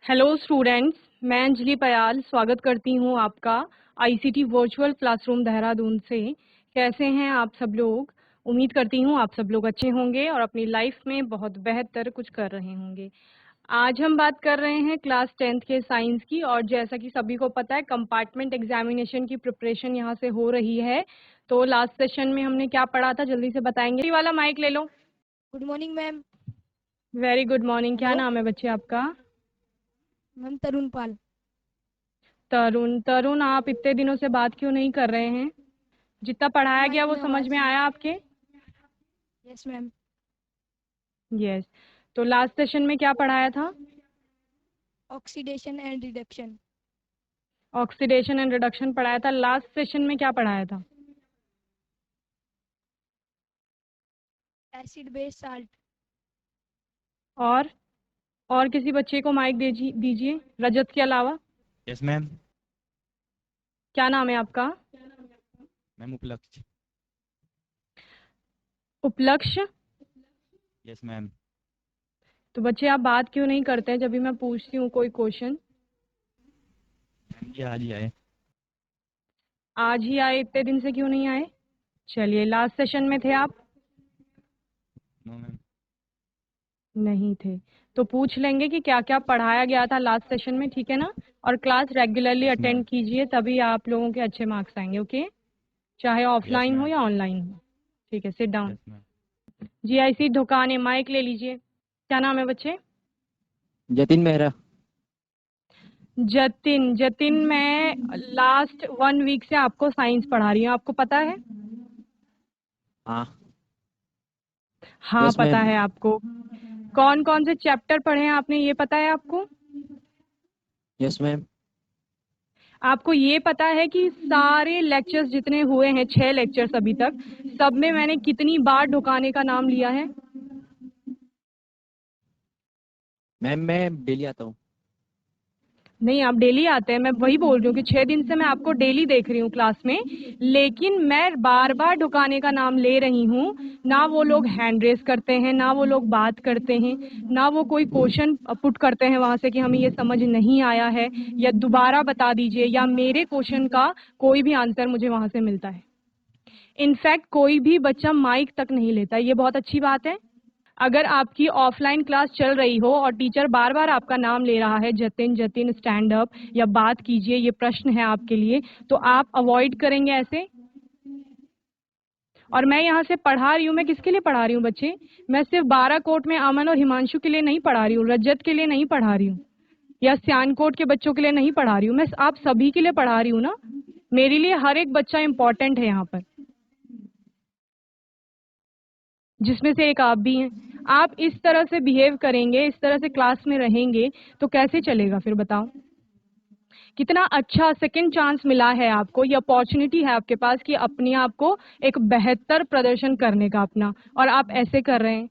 Hello students, मैं अंजलि पयाल स्वागत करती हूँ आपका आईसीटी वर्चुअल क्लासरूम देहरादून से। कैसे हैं आप सब लोग? उम्मीद करती हूँ आप सब लोग अच्छे होंगे और अपनी लाइफ में बहुत बेहतर कुछ कर रहे होंगे। आज हम बात कर रहे हैं क्लास 10th के साइंस की, और जैसा कि सभी को पता है कंपार्टमेंट एग्जामिनेशन की प्रिपरेशन यहाँ से हो रही है। तो लास्ट सेशन में हमने क्या पढ़ा था जल्दी से बताएंगे? ये वाला माइक ले लो। Good morning ma'am. Very good morning. क्या हेलो नाम है बच्चे आपका? मैम, तरुण पाल। तरुण। तरुण, आप इतने दिनों से बात क्यों नहीं कर रहे हैं? जितना पढ़ाया गया माइक वो में समझ आवाज में नहीं। आया आपके? Yes ma'am. यस। तो लास्ट सेशन में क्या पढ़ाया था? Oxidation and reduction. Oxidation and reduction पढ़ाया था। लास्ट सेशन में क्या पढ़ाया था? Acid base salt. और और किसी बच्चे को माइक दीजिए रजत के अलावा। Yes ma'am. क्या नाम है आपका? मैम उपलक्ष्य। उपलक्ष्य। Yes ma'am. तो बच्चे आप बात क्यों नहीं करते हैं जब भी मैं पूछती हूँ कोई क्वेश्चन? मैम ये आज ही आए। आज ही आए? इतने दिन से क्यों नहीं आए? चलिए, लास्ट सेशन में थे आप? No ma'am. नहीं थे। तो पूछ लेंगे कि क्या क्या पढ़ाया गया था लास्ट सेशन में, ठीक है ना? और class regularly yes ma'am. Attend कीजिए, तभी आप लोगों के अच्छे मार्क्स आएंगे। ओके? चाहे यस ऑफलाइन हो मैम। या ऑनलाइन हो। ठीक है, sit down. Yes ma'am. GIC Dhukane, mike ले लीजिए। क्या नाम है बच्चे? जतिन मेहरा। जतिन। जतिन, मैं लास्ट 1 वीक से आपको साइंस पढ़ा रही हूँ, आपको पता है? हाँ। हाँ यस पता मैम। है आपको। कौन कौन से चैप्टर पढ़े हैं आपने, ये पता है आपको? Yes ma'am. आपको ये पता है कि सारे लेक्चर्स जितने हुए हैं, 6 लेक्चर्स अभी तक, सब में मैंने कितनी बार ढुकाने का नाम लिया है? मैम मैं डेली आता हूँ। नहीं, आप डेली आते हैं, मैं वही बोल रही हूँ कि 6 दिन से मैं आपको डेली देख रही हूँ क्लास में, लेकिन मैं बार बार ढुकाने का नाम ले रही हूँ। ना वो लोग हैंड रेस करते हैं, ना वो लोग बात करते हैं, ना वो कोई क्वेश्चन पुट करते हैं वहां से कि हमें ये समझ नहीं आया है या दोबारा बता दीजिए, या मेरे क्वेश्चन का कोई भी आंसर मुझे वहां से मिलता है। इनफैक्ट कोई भी बच्चा माइक तक नहीं लेता। ये बहुत अच्छी बात है। अगर आपकी ऑफलाइन क्लास चल रही हो और टीचर बार बार आपका नाम ले रहा है, जतिन जतिन स्टैंड अप या बात कीजिए, ये प्रश्न है आपके लिए, तो आप अवॉइड करेंगे ऐसे? और मैं यहाँ से पढ़ा रही हूँ, मैं किसके लिए पढ़ा रही हूँ बच्चे? मैं सिर्फ 12 कोट में अमन और हिमांशु के लिए नहीं पढ़ा रही हूँ, रजत के लिए नहीं पढ़ा रही हूँ, या सियानकोट के बच्चों के लिए नहीं पढ़ा रही हूँ, मैं आप सभी के लिए पढ़ा रही हूँ ना। मेरे लिए हर एक बच्चा इंपॉर्टेंट है यहाँ पर, जिसमें से एक आप भी हैं। आप इस तरह से बिहेव करेंगे, इस तरह से क्लास में रहेंगे, तो कैसे चलेगा फिर बताओ? कितना अच्छा सेकंड चांस मिला है आपको, ये अपॉर्चुनिटी है आपके पास कि अपने आप को एक बेहतर प्रदर्शन करने का अपना, और आप ऐसे कर रहे हैं।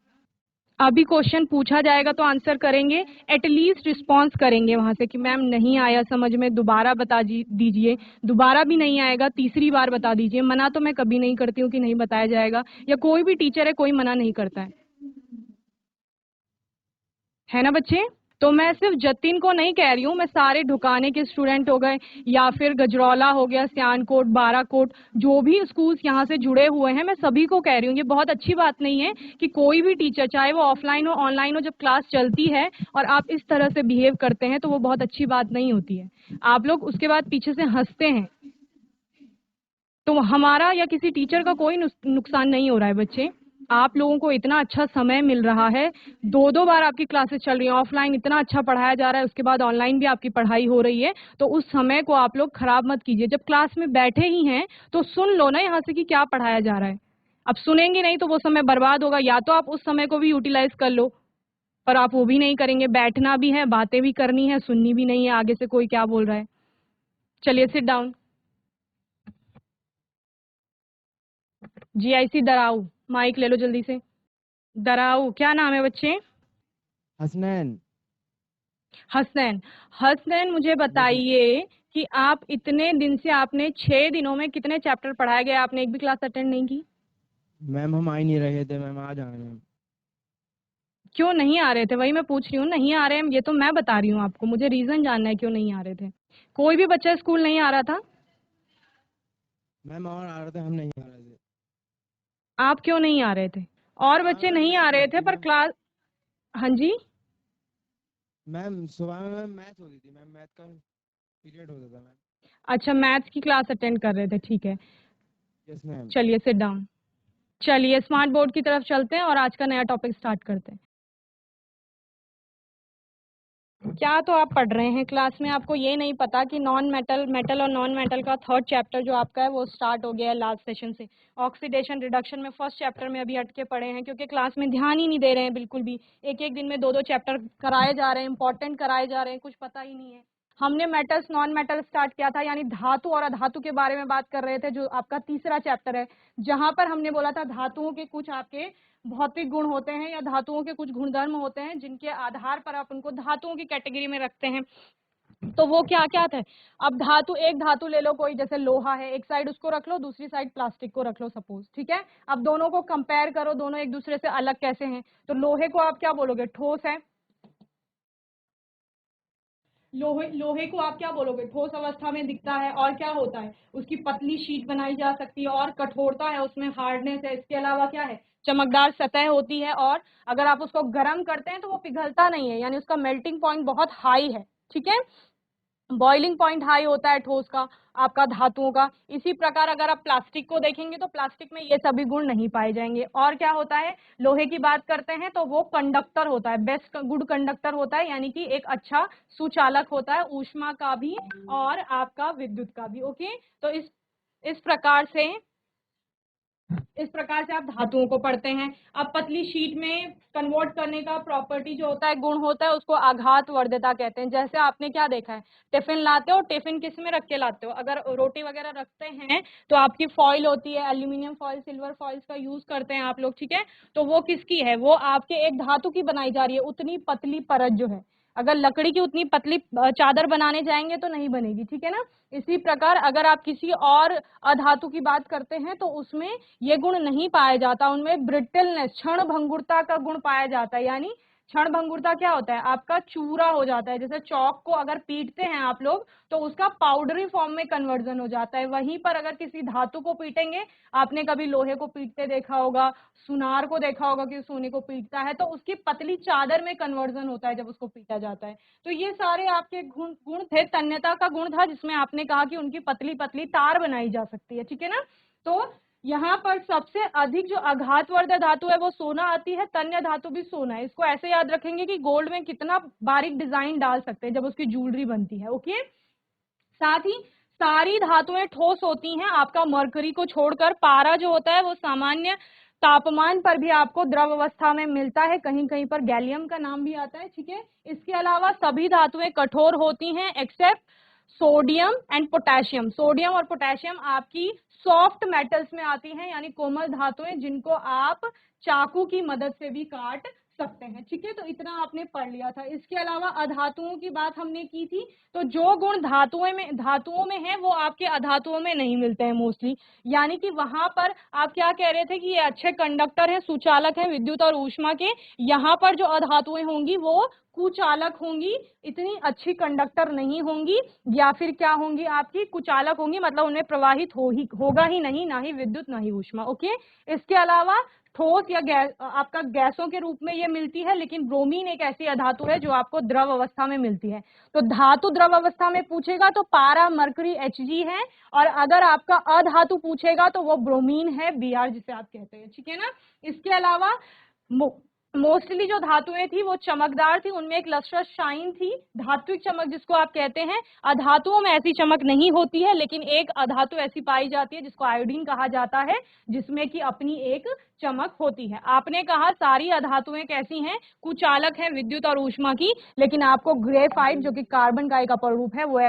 अभी क्वेश्चन पूछा जाएगा तो आंसर करेंगे, एटलीस्ट रिस्पॉन्स करेंगे वहां से कि मैम नहीं आया समझ में, दोबारा बता दीजिए। दोबारा भी नहीं आएगा, तीसरी बार बता दीजिए। मना तो मैं कभी नहीं करती हूँ कि नहीं बताया जाएगा, या कोई भी टीचर है, कोई मना नहीं करता है ना बच्चे? तो मैं सिर्फ जतिन को नहीं कह रही हूँ, मैं सारे ढुकाने के स्टूडेंट हो गए, या फिर गजरौला हो गया, सियानकोट, 12 कोट, जो भी स्कूल्स यहाँ से जुड़े हुए हैं, मैं सभी को कह रही हूँ। ये बहुत अच्छी बात नहीं है कि कोई भी टीचर, चाहे वो ऑफलाइन हो ऑनलाइन हो, जब क्लास चलती है और आप इस तरह से बिहेव करते हैं, तो वो बहुत अच्छी बात नहीं होती है। आप लोग उसके बाद पीछे से हंसते हैं, तो हमारा या किसी टीचर का कोई नुकसान नहीं हो रहा है बच्चे। आप लोगों को इतना अच्छा समय मिल रहा है, 2-2 बार आपकी क्लासेस चल रही हैं, ऑफलाइन इतना अच्छा पढ़ाया जा रहा है, उसके बाद ऑनलाइन भी आपकी पढ़ाई हो रही है, तो उस समय को आप लोग खराब मत कीजिए। जब क्लास में बैठे ही हैं तो सुन लो ना यहाँ से कि क्या पढ़ाया जा रहा है। अब सुनेंगे नहीं तो वो समय बर्बाद होगा, या तो आप उस समय को भी यूटिलाइज कर लो, पर आप वो भी नहीं करेंगे। बैठना भी है, बातें भी करनी है, सुननी भी नहीं है आगे से कोई क्या बोल रहा है। चलिए सिट डाउन। जीआईसी दराऊ, माइक ले लो जल्दी से। दराऊ, क्या नाम है बच्चे? हसनैन। हसनैन। हसनैन, मुझे बताइए कि आप इतने दिन से, आपने 6 दिनों में कितने चैप्टर पढ़ाया गया? आपने एक भी क्लास अटेंड नहीं की? मैम हम आ ही नहीं रहे थे, मैम आ जाए मैम। क्यों नहीं आ रहे थे, वही मैं पूछ रही हूँ। नहीं आ रहे हैं ये तो मैं बता रही हूँ आपको, मुझे रीजन जानना है क्यों नहीं आ रहे थे। कोई भी बच्चा स्कूल नहीं आ रहा था? मैम और आ रहे थे, हम नहीं आ रहे थे। आप क्यों नहीं आ रहे थे? और हाँ बच्चे मैम, नहीं आ मैथ रहे होती थे थी पर मैम। क्लास। हाँ जी। मैम सुबह में मैम मैथ होती थी मैम, मैथ का पीरियड होता था मैम। अच्छा, मैथ्स की क्लास अटेंड कर रहे थे, ठीक है। Yes ma'am. चलिए सिट डाउन। चलिए स्मार्ट बोर्ड की तरफ चलते हैं और आज का नया टॉपिक स्टार्ट करते हैं। क्या तो आप पढ़ रहे हैं क्लास में, आपको ये नहीं पता कि नॉन मेटल, मेटल और नॉन मेटल का थर्ड चैप्टर जो आपका है वो स्टार्ट हो गया है लास्ट सेशन से। ऑक्सीडेशन रिडक्शन में फर्स्ट चैप्टर में अभी अटके पड़े हैं क्योंकि क्लास में ध्यान ही नहीं दे रहे हैं बिल्कुल भी। एक एक दिन में दो दो चैप्टर कराए जा रहे हैं, इंपॉर्टेंट कराए जा रहे हैं, कुछ पता ही नहीं है। हमने मेटल्स नॉन मेटल स्टार्ट किया था, यानी धातु और अधातु के बारे में बात कर रहे थे, जो आपका तीसरा चैप्टर है, जहां पर हमने बोला था धातुओं के कुछ आपके भौतिक गुण होते हैं या धातुओं के कुछ गुणधर्म होते हैं जिनके आधार पर आप उनको धातुओं की कैटेगरी में रखते हैं। तो वो क्या क्या थे? अब धातु, एक धातु ले लो कोई, जैसे लोहा है, एक साइड उसको रख लो, दूसरी साइड प्लास्टिक को रख लो सपोज, ठीक है। अब दोनों को कंपेयर करो, दोनों एक दूसरे से अलग कैसे हैं। तो लोहे को आप क्या बोलोगे? ठोस है। लोहे को आप क्या बोलोगे? ठोस अवस्था में दिखता है। और क्या होता है? उसकी पतली शीट बनाई जा सकती है और कठोरता है, उसमें हार्डनेस है। इसके अलावा क्या है? चमकदार सतह होती है, और अगर आप उसको गर्म करते हैं तो वो पिघलता नहीं है, यानी उसका मेल्टिंग पॉइंट बहुत हाई है, ठीक है। बॉइलिंग पॉइंट हाई होता है ठोस का, आपका धातुओं का। इसी प्रकार अगर आप प्लास्टिक को देखेंगे तो प्लास्टिक में ये सभी गुण नहीं पाए जाएंगे। और क्या होता है? लोहे की बात करते हैं तो वो कंडक्टर होता है, बेस्ट गुड कंडक्टर होता है, यानी कि एक अच्छा सुचालक होता है, ऊष्मा का भी और आपका विद्युत का भी। ओके, तो इस प्रकार से आप धातुओं को पढ़ते हैं। अब पतली शीट में कन्वर्ट करने का प्रॉपर्टी जो होता है, गुण होता है, उसको आघात वर्ध्यता कहते हैं। जैसे आपने क्या देखा है, टिफिन लाते हो, टिफिन किस में रख के लाते हो? अगर रोटी वगैरह रखते हैं तो आपकी फॉइल होती है, एल्यूमिनियम फॉइल, सिल्वर फॉइल्स का यूज करते हैं आप लोग, ठीक है। तो वो किसकी है? वो आपके एक धातु की बनाई जा रही है, उतनी पतली परत जो है। अगर लकड़ी की उतनी पतली चादर बनाने जाएंगे तो नहीं बनेगी, ठीक है ना। इसी प्रकार अगर आप किसी और अधातु की बात करते हैं तो उसमें ये गुण नहीं पाया जाता, उनमें ब्रिटलनेस, क्षण भंगुरता का गुण पाया जाता है। यानी क्षण भंगुरता क्या होता है? आपका चूरा हो जाता है। जैसे चौक को अगर पीटते हैं आप लोग तो उसका पाउडरी फॉर्म में कन्वर्जन हो जाता है। वहीं पर अगर किसी धातु को पीटेंगे, आपने कभी लोहे को पीटते देखा होगा, सुनार को देखा होगा कि सोने को पीटता है, तो उसकी पतली चादर में कन्वर्जन होता है जब उसको पीटा जाता है। तो ये सारे आपके गुण गुण थे। तन्यता का गुण था जिसमें आपने कहा कि उनकी पतली पतली तार बनाई जा सकती है, ठीक है ना। तो यहाँ पर सबसे अधिक जो आघातवर्धक धातु है वो सोना आती है, तन्य धातु भी सोना है। इसको ऐसे याद रखेंगे कि गोल्ड में कितना बारीक डिजाइन डाल सकते हैं जब उसकी ज्वेलरी बनती है। ओके, साथ ही सारी धातुएं ठोस होती हैं, आपका मरकरी को छोड़कर। पारा जो होता है वो सामान्य तापमान पर भी आपको द्रव अवस्था में मिलता है, कहीं कहीं पर गैलियम का नाम भी आता है, ठीक है। इसके अलावा सभी धातुएं कठोर होती हैं except sodium and potassium. Sodium और पोटेशियम आपकी सॉफ्ट मेटल्स में आती हैं, यानी कोमल धातुएं जिनको आप चाकू की मदद से भी काट सकते हैं, ठीक है। तो इतना आपने पढ़ लिया था। इसके अलावा अधातुओं की बात हमने की थी। तो जो गुण धातुओं में है वो आपके अधातुओं में नहीं मिलते हैं मोस्टली। यानी कि वहां पर आप क्या कह रहे थे कि ये अच्छे कंडक्टर हैं, सुचालक हैं विद्युत और ऊष्मा के। यहाँ पर जो अधातुएं होंगी वो कुचालक होंगी, इतनी अच्छी कंडक्टर नहीं होंगी, या फिर क्या होंगी? आपकी कुचालक होंगी, मतलब उनमें प्रवाहित होगा ही नहीं, ना ही विद्युत ना ही ऊष्मा। ओके, इसके अलावा ठोस या आपका गैसों के रूप में ये मिलती है, लेकिन ब्रोमीन एक ऐसी अधातु है जो आपको द्रव अवस्था में मिलती है। तो धातु द्रव अवस्था में पूछेगा तो पारा, मरकरी, Hg है, और अगर आपका अधातु पूछेगा तो वो ब्रोमीन है, Br जिसे आप कहते हैं, ठीक है ना। इसके अलावा मोस्टली जो धातुएं थी वो चमकदार थी, उनमें एक लस्ट्रस शाइन थी, धात्विक चमक जिसको आप कहते हैं। अधातुओं में ऐसी चमक नहीं होती है, लेकिन एक अधातु ऐसी पाई जाती है जिसको आयोडीन कहा जाता है, जिसमें कि अपनी एक चमक होती है। आपने कहा सारी अधातुएं कैसी हैं? कुचालक हैं विद्युत और ऊष्मा की, लेकिन आपको ग्रेफाइट जो कि कार्बन का एक अपरूप है, वो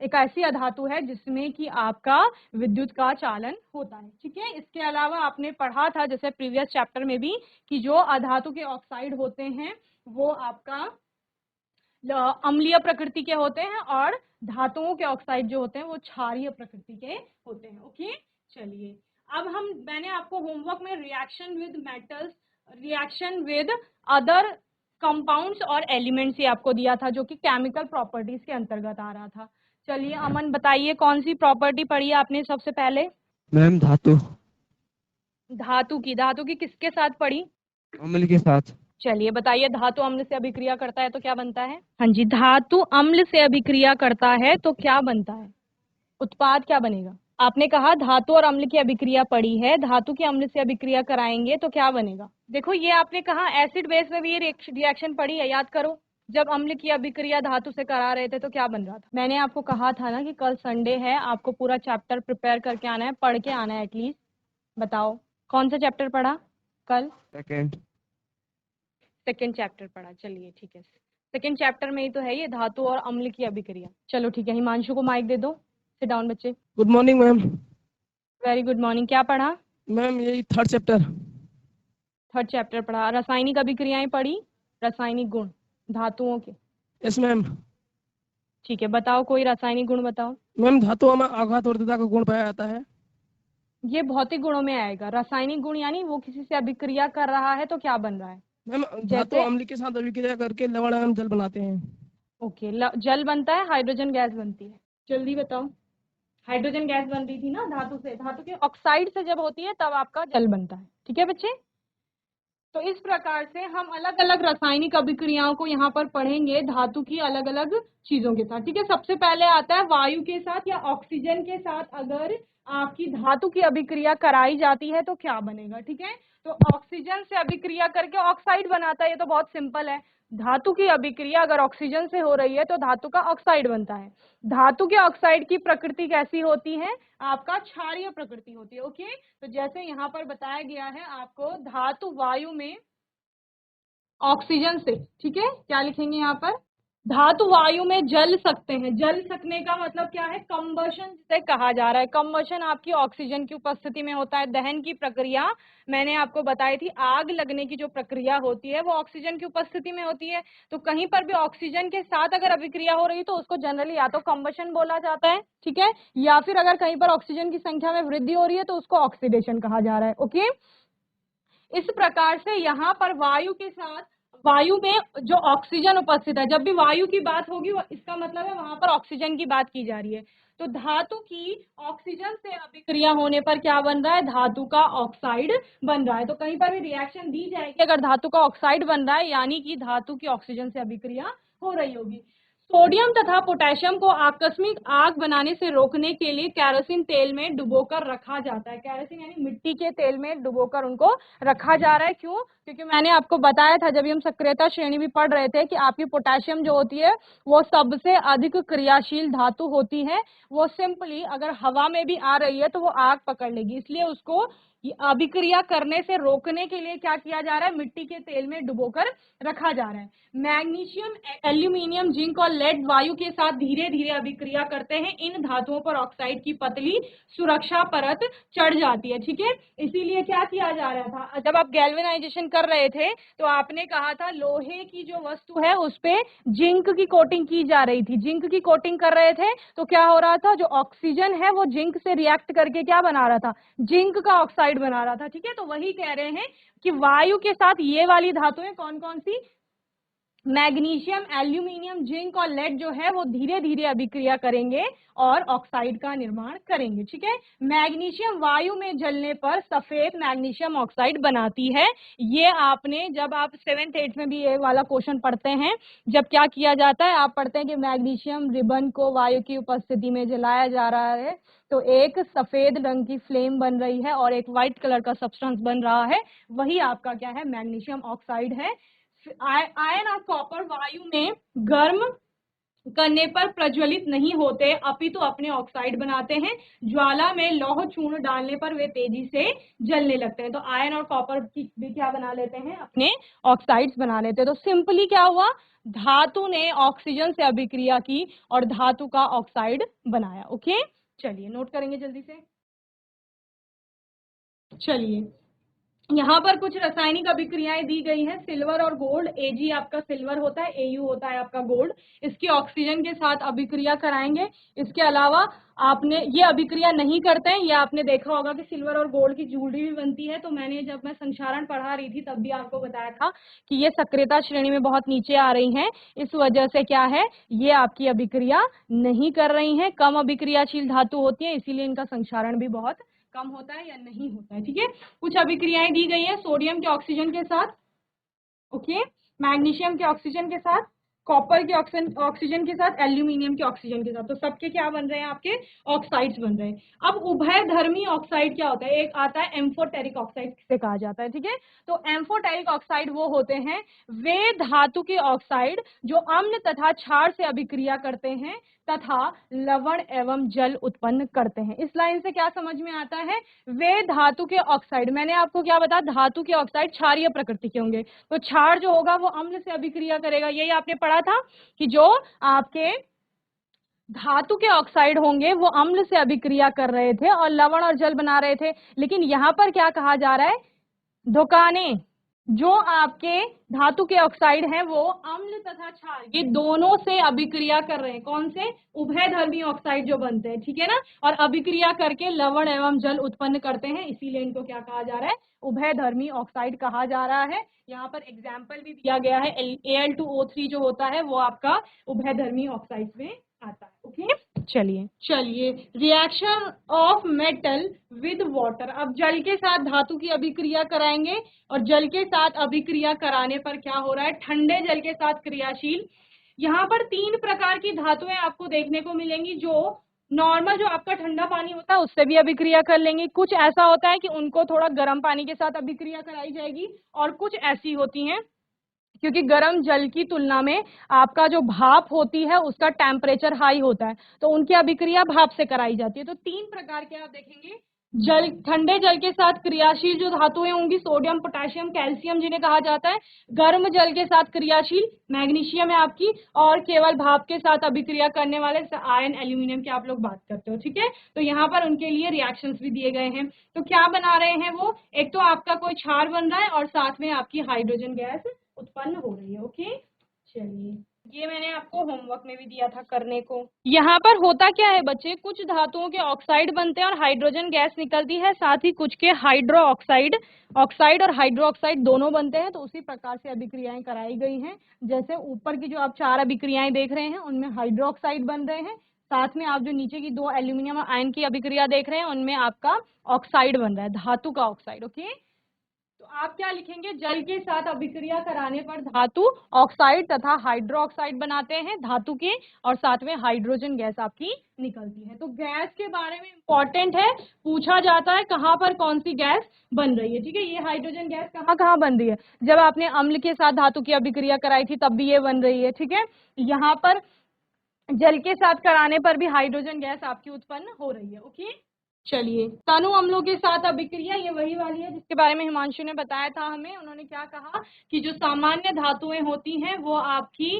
एक ऐसी अधातु है जिसमें कि आपका विद्युत का चालन होता है, ठीक है। इसके अलावा आपने पढ़ा था जैसे प्रीवियस चैप्टर में भी कि जो अधातु के ऑक्साइड होते हैं वो आपका अम्लीय प्रकृति के होते हैं, और धातुओं के ऑक्साइड जो होते हैं वो क्षारीय प्रकृति के होते हैं। ओके, चलिए अब मैंने आपको होमवर्क में reaction with metals, reaction with other compounds और एलिमेंट्स, ये आपको दिया था जो कि केमिकल प्रॉपर्टीज के अंतर्गत आ रहा था। चलिए अमन बताइए कौन सी प्रॉपर्टी पढ़ी है आपने सबसे पहले? मैम धातु धातु की किसके साथ पढ़ी? अम्ल के साथ। चलिए बताइए, धातु अम्ल से अभिक्रिया करता है तो क्या बनता है? हाँ जी, धातु अम्ल से अभिक्रिया करता है तो क्या बनता है? उत्पाद क्या बनेगा? आपने कहा धातु और अम्ल की अभिक्रिया पड़ी है, धातु के अम्ल से अभिक्रिया कराएंगे तो क्या बनेगा? देखो ये आपने कहा एसिड बेस में भी ये रिएक्शन पड़ी है, याद करो। जब अम्ल की अभिक्रिया धातु से करा रहे थे तो क्या बन रहा था? मैंने आपको कहा था ना कि कल संडे है, आपको पूरा चैप्टर प्रिपेयर करके आना है, पढ़ के आना है एटलीस्ट। बताओ कौन सा चैप्टर पढ़ा कल? सेकेंड चैप्टर पढ़ा, चलिए ठीक है। सेकेंड चैप्टर में ही तो है ये धातु और अम्ल की अभिक्रिया। चलो ठीक है, हिमांशु को माइक दे दो। सिट डाउन बच्चे। Good morning ma'am. Very good morning. क्या पढ़ा? मैम यही थर्ड चैप्टर। थर्ड चैप्टर पढ़ा। रासायनिक अभिक्रियाएं पढ़ी, रासायनिक गुण धातुओं के। Yes ma'am. ठीक है, बताओ कोई रासायनिक गुण बताओ। मैम धातुओं में आघात वर्धता का गुण पाया जाता है। ये भौतिक गुणों में आएगा। रासायनिक गुण यानी वो किसी से अभिक्रिया कर रहा है तो क्या बन रहा है? मैम धातु जैसे अम्ल के साथ अभिक्रिया करके लवण एवं जल बनाते हैं। ओके, जल बनता है, हाइड्रोजन गैस बनती है। जल्दी बताओ। हाइड्रोजन गैस बन रही थी ना धातु से, धातु के ऑक्साइड से जब होती है तब आपका जल बनता है। ठीक है बच्चे, तो इस प्रकार से हम अलग अलग रासायनिक अभिक्रियाओं को यहाँ पर पढ़ेंगे धातु की अलग अलग चीजों के साथ। ठीक है, सबसे पहले आता है वायु के साथ या ऑक्सीजन के साथ अगर आपकी धातु की अभिक्रिया कराई जाती है तो क्या बनेगा। ठीक है, तो ऑक्सीजन से अभिक्रिया करके ऑक्साइड बनाता है, ये तो बहुत सिंपल है। धातु की अभिक्रिया अगर ऑक्सीजन से हो रही है तो धातु का ऑक्साइड बनता है। धातु के ऑक्साइड की प्रकृति कैसी होती है? आपका क्षारीय प्रकृति होती है। ओके, तो जैसे यहाँ पर बताया गया है आपको, धातु वायु में ऑक्सीजन से, ठीक है, क्या लिखेंगे यहाँ पर? धातु वायु में जल सकते हैं। जल सकने का मतलब क्या है? कंबशन से कहा जा रहा है। कंबशन आपकी ऑक्सीजन की उपस्थिति में होता है। दहन की प्रक्रिया मैंने आपको बताई थी, आग लगने की जो प्रक्रिया होती है वो ऑक्सीजन की उपस्थिति में होती है। तो कहीं पर भी ऑक्सीजन के साथ अगर अभिक्रिया हो रही तो उसको जनरली या तो कंबशन बोला जाता है, ठीक है, या फिर अगर कहीं पर ऑक्सीजन की संख्या में वृद्धि हो रही है तो उसको ऑक्सीडेशन कहा जा रहा है। ओके, इस प्रकार से यहाँ पर वायु के साथ, वायु में जो ऑक्सीजन उपस्थित है, जब भी वायु की बात होगी इसका मतलब है वहां पर ऑक्सीजन की बात की जा रही है। तो धातु की ऑक्सीजन से अभिक्रिया होने पर क्या बन रहा है? धातु का ऑक्साइड बन रहा है। तो कहीं पर भी रिएक्शन दी जाएगी अगर धातु का ऑक्साइड बन रहा है यानी कि धातु की ऑक्सीजन से अभिक्रिया हो रही होगी। सोडियम तथा पोटेशियम को आकस्मिक आग बनाने से रोकने के लिए केरोसिन तेल में डुबोकर रखा जाता है। केरोसिन यानी मिट्टी के तेल में डुबोकर उनको रखा जा रहा है। क्यों? क्योंकि मैंने आपको बताया था जब हम सक्रियता श्रेणी भी पढ़ रहे थे कि आपकी पोटेशियम जो होती है वो सबसे अधिक क्रियाशील धातु होती है। वो सिंपली अगर हवा में भी आ रही है तो वो आग पकड़ लेगी, इसलिए उसको अभिक्रिया करने से रोकने के लिए क्या किया जा रहा है? मिट्टी के तेल में डुबोकर रखा जा रहा है। मैग्नीशियम, एल्यूमिनियम, जिंक और लेड वायु के साथ धीरे धीरे अभिक्रिया करते हैं। इन धातुओं पर ऑक्साइड की पतली सुरक्षा परत चढ़ जाती है। ठीक है, इसीलिए क्या किया जा रहा था, जब आप गैल्वेनाइजेशन कर रहे थे तो आपने कहा था लोहे की जो वस्तु है उस पे जिंक की कोटिंग की जा रही थी। जिंक की कोटिंग कर रहे थे तो क्या हो रहा था? जो ऑक्सीजन है वो जिंक से रिएक्ट करके क्या बना रहा था? जिंक का ऑक्साइड बना रहा था। ठीक है, तो वही कह रहे हैं कि वायु के साथ ये वाली धातुएं कौन कौन सी? मैग्नीशियम, एल्यूमिनियम, जिंक और लेड जो है वो धीरे धीरे अभिक्रिया करेंगे और ऑक्साइड का निर्माण करेंगे। ठीक है, मैग्नीशियम वायु में जलने पर सफेद मैग्नीशियम ऑक्साइड बनाती है। ये आपने जब आप 7th 8th में भी ये वाला क्वेश्चन पढ़ते हैं, जब क्या किया जाता है, आप पढ़ते हैं कि मैग्नीशियम रिबन को वायु की उपस्थिति में जलाया जा रहा है तो एक सफेद रंग की फ्लेम बन रही है और एक व्हाइट कलर का सब्सटेंस बन रहा है, वही आपका क्या है? मैग्नीशियम ऑक्साइड है। आयरन और कॉपर वायु में गर्म करने पर प्रज्वलित नहीं होते अपितु अपने ऑक्साइड बनाते हैं। ज्वाला में लौह चूर्ण डालने पर वे तेजी से जलने लगते हैं। तो आयरन और कॉपर की भी क्या बना लेते हैं? अपने ऑक्साइड्स बना लेते हैं। तो सिंपली क्या हुआ? धातु ने ऑक्सीजन से अभिक्रिया की और धातु का ऑक्साइड बनाया। ओके, चलिए नोट करेंगे जल्दी से। चलिए यहाँ पर कुछ रासायनिक अभिक्रियाएं दी गई हैं। सिल्वर और गोल्ड, Ag आपका सिल्वर होता है, Au होता है आपका गोल्ड। इसकी ऑक्सीजन के साथ अभिक्रिया कराएंगे। इसके अलावा आपने ये अभिक्रिया नहीं करते हैं, ये आपने देखा होगा कि सिल्वर और गोल्ड की ज्वेलरी भी बनती है। तो मैंने जब मैं संक्षारण पढ़ा रही थी तब भी आपको बताया था कि ये सक्रियता श्रेणी में बहुत नीचे आ रही हैं। इस वजह से क्या है, ये आपकी अभिक्रिया नहीं कर रही हैं, कम अभिक्रियाशील धातु होती है, इसीलिए इनका संक्षारण भी बहुत कम होता है या नहीं होता है। ठीक है, कुछ अभिक्रियाएं दी गई है सोडियम के ऑक्सीजन के साथ, ओके, मैग्नीशियम के ऑक्सीजन के साथ, कॉपर के ऑक्सीजन के साथ, एल्यूमिनियम के ऑक्सीजन के साथ। तो सबके क्या बन रहे हैं, आपके ऑक्साइड्स बन रहे हैं। अब उभयधर्मी ऑक्साइड क्या होता है, एक आता है एम्फोटेरिक ऑक्साइड से कहा जाता है। ठीक है, तो एम्फोटेरिक ऑक्साइड वो होते हैं वे धातु के ऑक्साइड जो अम्ल तथा क्षार से अभिक्रिया करते हैं तथा लवण एवं जल उत्पन्न करते हैं। इस लाइन से क्या समझ में आता है, वे धातु के ऑक्साइड, मैंने आपको क्या बताया, धातु के ऑक्साइड क्षारीय प्रकृति के होंगे, तो क्षार जो होगा वो अम्ल से अभिक्रिया करेगा। यही आपने पढ़ा था कि जो आपके धातु के ऑक्साइड होंगे वो अम्ल से अभिक्रिया कर रहे थे और लवण और जल बना रहे थे। लेकिन यहाँ पर क्या कहा जा रहा है, दुकाने जो आपके धातु के ऑक्साइड हैं वो अम्ल तथा क्षार ये दोनों से अभिक्रिया कर रहे हैं। कौन से, उभयधर्मी ऑक्साइड जो बनते हैं, ठीक है ना, और अभिक्रिया करके लवण एवं जल उत्पन्न करते हैं, इसीलिए इनको क्या कहा जा रहा है, उभयधर्मी ऑक्साइड कहा जा रहा है। यहाँ पर एग्जाम्पल भी दिया गया है, Al2O3 जो होता है वो आपका उभयधर्मी ऑक्साइड में आता है। ओके, चलिए reaction of metal with water. अब जल के साथ धातु की अभिक्रिया कराएंगे और जल के साथ अभिक्रिया कराने पर क्या हो रहा है, ठंडे जल के साथ क्रियाशील। यहाँ पर 3 प्रकार की धातुएं आपको देखने को मिलेंगी जो नॉर्मल जो आपका ठंडा पानी होता है उससे भी अभिक्रिया कर लेंगी। कुछ ऐसा होता है कि उनको थोड़ा गर्म पानी के साथ अभिक्रिया कराई जाएगी और कुछ ऐसी होती हैं क्योंकि गर्म जल की तुलना में आपका जो भाप होती है उसका टेम्परेचर हाई होता है, तो उनकी अभिक्रिया भाप से कराई जाती है। तो 3 प्रकार के आप देखेंगे, जल, ठंडे जल के साथ क्रियाशील जो धातुएं होंगी सोडियम, पोटेशियम, कैल्शियम जिन्हें कहा जाता है, गर्म जल के साथ क्रियाशील मैग्नीशियम है आपकी, और केवल भाप के साथ अभिक्रिया करने वाले आयन, एल्यूमिनियम की आप लोग बात करते हो। ठीक है, तो यहाँ पर उनके लिए रिएक्शंस भी दिए गए हैं। तो क्या बना रहे हैं वो, एक तो आपका कोई क्षार बन रहा है और साथ में आपकी हाइड्रोजन गैस उत्पन्न हो रही है। ओके, चलिए ये मैंने आपको होमवर्क में भी दिया था करने को। यहाँ पर होता क्या है बच्चे, कुछ धातुओं के ऑक्साइड बनते हैं और हाइड्रोजन गैस निकलती है, साथ ही कुछ के हाइड्रो ऑक्साइड, ऑक्साइड और हाइड्रो ऑक्साइड दोनों बनते हैं। तो उसी प्रकार से अभिक्रियाएं कराई गई हैं। जैसे ऊपर की जो आप 4 अभिक्रियाएं देख रहे हैं उनमें हाइड्रो ऑक्साइड बन रहे हैं, साथ में आप जो नीचे की 2 एल्यूमिनियम आयन की अभिक्रिया देख रहे हैं उनमें आपका ऑक्साइड बन रहा है, धातु का ऑक्साइड। ओके, तो आप क्या लिखेंगे, जल के साथ अभिक्रिया कराने पर धातु ऑक्साइड तथा हाइड्रो ऑक्साइड बनाते हैं धातु के, और साथ में हाइड्रोजन गैस आपकी निकलती है। तो गैस के बारे में इंपॉर्टेंट है, पूछा जाता है कहाँ पर कौन सी गैस बन रही है। ठीक है, ये हाइड्रोजन गैस कहाँ कहाँ बन रही है, जब आपने अम्ल के साथ धातु की अभिक्रिया कराई थी तब भी ये बन रही है। ठीक है, यहाँ पर जल के साथ कराने पर भी हाइड्रोजन गैस आपकी उत्पन्न हो रही है। ओके, चलिए तनु अम्लों के साथ अभिक्रिया, ये वही वाली है जिसके बारे में हिमांशु ने बताया था हमें। उन्होंने क्या कहा कि जो सामान्य धातुएं होती हैं वो आपकी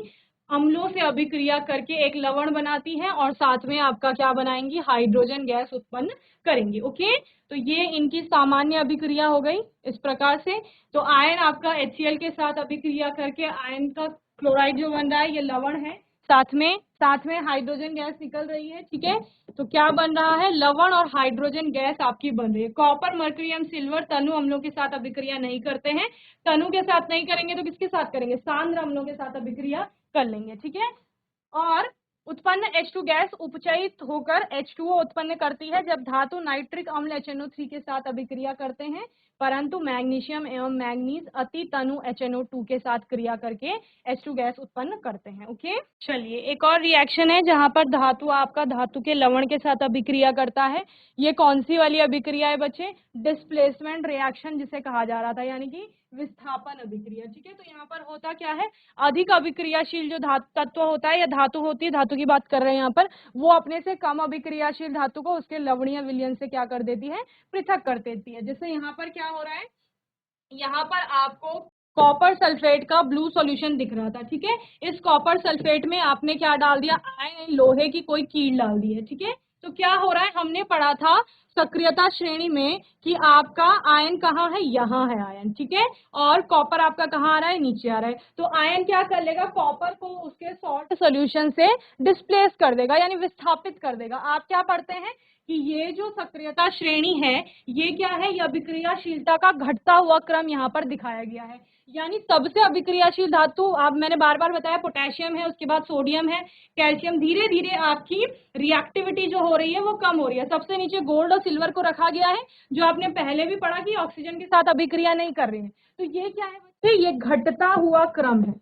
अम्लों से अभिक्रिया करके एक लवण बनाती हैं और साथ में आपका क्या बनाएंगी, हाइड्रोजन गैस उत्पन्न करेंगी। ओके, तो ये इनकी सामान्य अभिक्रिया हो गई इस प्रकार से। तो आयन आपका HCl के साथ अभिक्रिया करके आयन का क्लोराइड जो बन रहा है ये लवण है, साथ में हाइड्रोजन गैस निकल रही है। ठीक है, तो क्या बन रहा है, लवण और हाइड्रोजन गैस आपकी बन रही है। कॉपर, मर्क्यूरियम, सिल्वर तनु अम्लों के साथ अभिक्रिया नहीं करते हैं। तनु के साथ नहीं करेंगे तो किसके साथ करेंगे, सांद्र अम्लों के साथ अभिक्रिया कर लेंगे। ठीक है, और उत्पन्न H2 गैस उपचयित होकर H2O उत्पन्न करती है जब धातु नाइट्रिक अम्ल HNO3 के साथ अभिक्रिया करते हैं, परंतु मैग्नीशियम एवं मैग्नीज अति तनु HNO2 के साथ क्रिया करके H2 गैस उत्पन्न करते हैं। ओके, चलिए एक और रिएक्शन है जहां पर धातु आपका धातु के लवण के साथ अभिक्रिया करता है। ये कौन सी वाली अभिक्रिया है बच्चे, डिस्प्लेसमेंट रिएक्शन जिसे कहा जा रहा था, यानी कि विस्थापन अभिक्रिया। ठीक है, तो यहाँ पर होता क्या है, अधिक अभिक्रियाशील जो तत्व होता है या धातु होती है, धातु की बात कर रहे हैं यहाँ पर, वो अपने से कम अभिक्रियाशील धातु को उसके लवणीय विलयन से क्या कर देती है, पृथक कर देती है। जैसे यहाँ पर क्या हो रहा है, यहाँ पर आपको कॉपर सल्फेट का ब्लू सॉल्यूशन दिख रहा था। ठीक है, इस कॉपर सल्फेट में आपने क्या डाल दिया, आयन लोहे की कोई कील डाल दी है। ठीक है, तो क्या हो रहा है, हमने पढ़ा था सक्रियता श्रेणी में कि आपका आयन कहाँ है, यहाँ है आयन, ठीक है, और कॉपर आपका कहाँ आ रहा है, नीचे आ रहा है। तो आयन क्या कर लेगा, कॉपर को उसके सॉल्ट सॉल्यूशन से डिस्प्लेस कर देगा, यानी विस्थापित कर देगा। आप क्या पढ़ते हैं कि ये जो सक्रियता श्रेणी है ये क्या है, ये अभिक्रियाशीलता का घटता हुआ क्रम यहाँ पर दिखाया गया है। यानी सबसे अभिक्रियाशील धातु, आप मैंने बार बार बताया, पोटेशियम है, उसके बाद सोडियम है, कैल्शियम। धीरे धीरे आपकी रिएक्टिविटी जो हो रही है वो कम हो रही है। सबसे नीचे गोल्ड और सिल्वर को रखा गया है, जो आपने पहले भी पढ़ा कि ऑक्सीजन के साथ अभिक्रिया नहीं कर रही है। तो ये क्या है बच्चे, ये घटता हुआ क्रम है,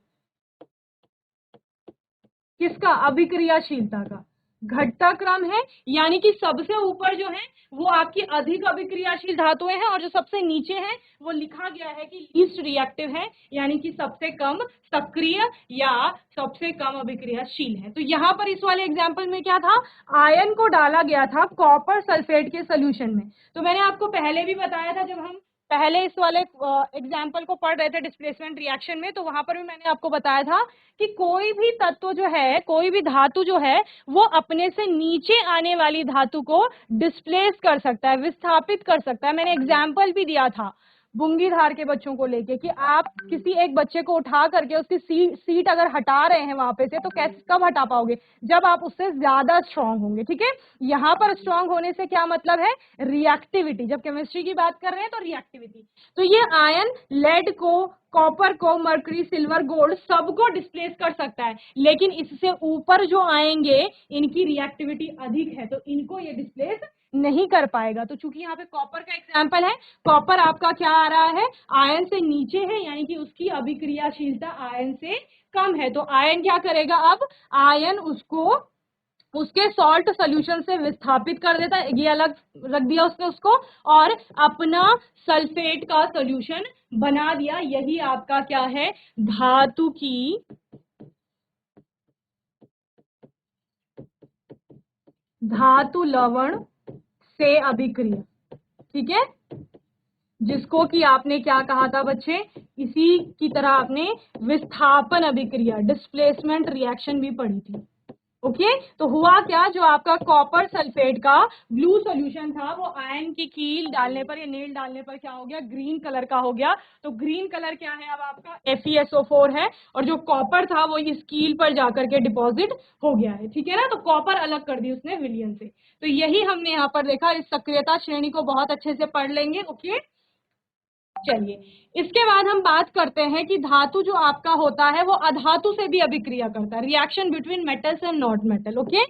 किसका, अभिक्रियाशीलता का घटता क्रम है। यानी कि सबसे ऊपर जो है वो आपकी अधिक अभिक्रियाशील धातुएं हैं, और जो सबसे नीचे है वो लिखा गया है कि लीस्ट रिएक्टिव है, यानी कि सबसे कम सक्रिय या सबसे कम अभिक्रियाशील है। तो यहाँ पर इस वाले एग्जाम्पल में क्या था, आयन को डाला गया था कॉपर सल्फेट के सोल्यूशन में। तो मैंने आपको पहले भी बताया था, जब हम पहले इस वाले एग्जाम्पल को पढ़ रहे थे डिस्प्लेसमेंट रिएक्शन में, तो वहां पर भी मैंने आपको बताया था कि कोई भी तत्व जो है, कोई भी धातु जो है, वो अपने से नीचे आने वाली धातु को डिस्प्लेस कर सकता है, विस्थापित कर सकता है। मैंने एग्जाम्पल भी दिया था बुंगीधार के बच्चों को लेके कि आप किसी एक बच्चे को उठा करके उसकी सीट अगर हटा रहे हैं वहां पे से, तो कैसे, कब हटा पाओगे, जब आप उससे ज्यादा स्ट्रांग होंगे, ठीक है। यहाँ पर स्ट्रांग होने से क्या मतलब है, रिएक्टिविटी। जब केमिस्ट्री की बात कर रहे हैं तो रिएक्टिविटी। तो ये आयन लेड को, कॉपर को, मरकरी, सिल्वर, गोल्ड सबको डिस्प्लेस कर सकता है, लेकिन इससे ऊपर जो आएंगे इनकी रिएक्टिविटी अधिक है, तो इनको ये डिस्प्लेस नहीं कर पाएगा। तो चूंकि यहाँ पे कॉपर का एग्जाम्पल है, कॉपर आपका क्या आ रहा है, आयन से नीचे है, यानी कि उसकी अभिक्रियाशीलता आयन से कम है। तो आयन क्या करेगा, अब आयन उसको उसके सॉल्ट सोल्यूशन से विस्थापित कर देता है, ये अलग रख दिया उसने उसको, और अपना सल्फेट का सोल्यूशन बना दिया। यही आपका क्या है, धातु की धातु लवण से अभिक्रिया, ठीक है, जिसको कि आपने क्या कहा था बच्चे, इसी की तरह आपने विस्थापन अभिक्रिया, डिस्प्लेसमेंट रिएक्शन भी पढ़ी थी। ओके, तो हुआ क्या, जो आपका कॉपर सल्फेट का ब्लू सॉल्यूशन था वो आयन की कील डालने पर या नेल डालने पर क्या हो गया, ग्रीन कलर का हो गया। तो ग्रीन कलर क्या है, अब आपका FeSO4 है, और जो कॉपर था वो इस कील पर जाकर के डिपॉजिट हो गया है, ठीक है ना। तो कॉपर अलग कर दी उसने विलियन से। तो यही हमने यहाँ पर देखा। इस सक्रियता श्रेणी को बहुत अच्छे से पढ़ लेंगे। ओके, चलिए इसके बाद हम बात करते हैं कि धातु जो आपका होता है वो अधातु से भी अभिक्रिया करता है, reaction between metals and not metal. Okay,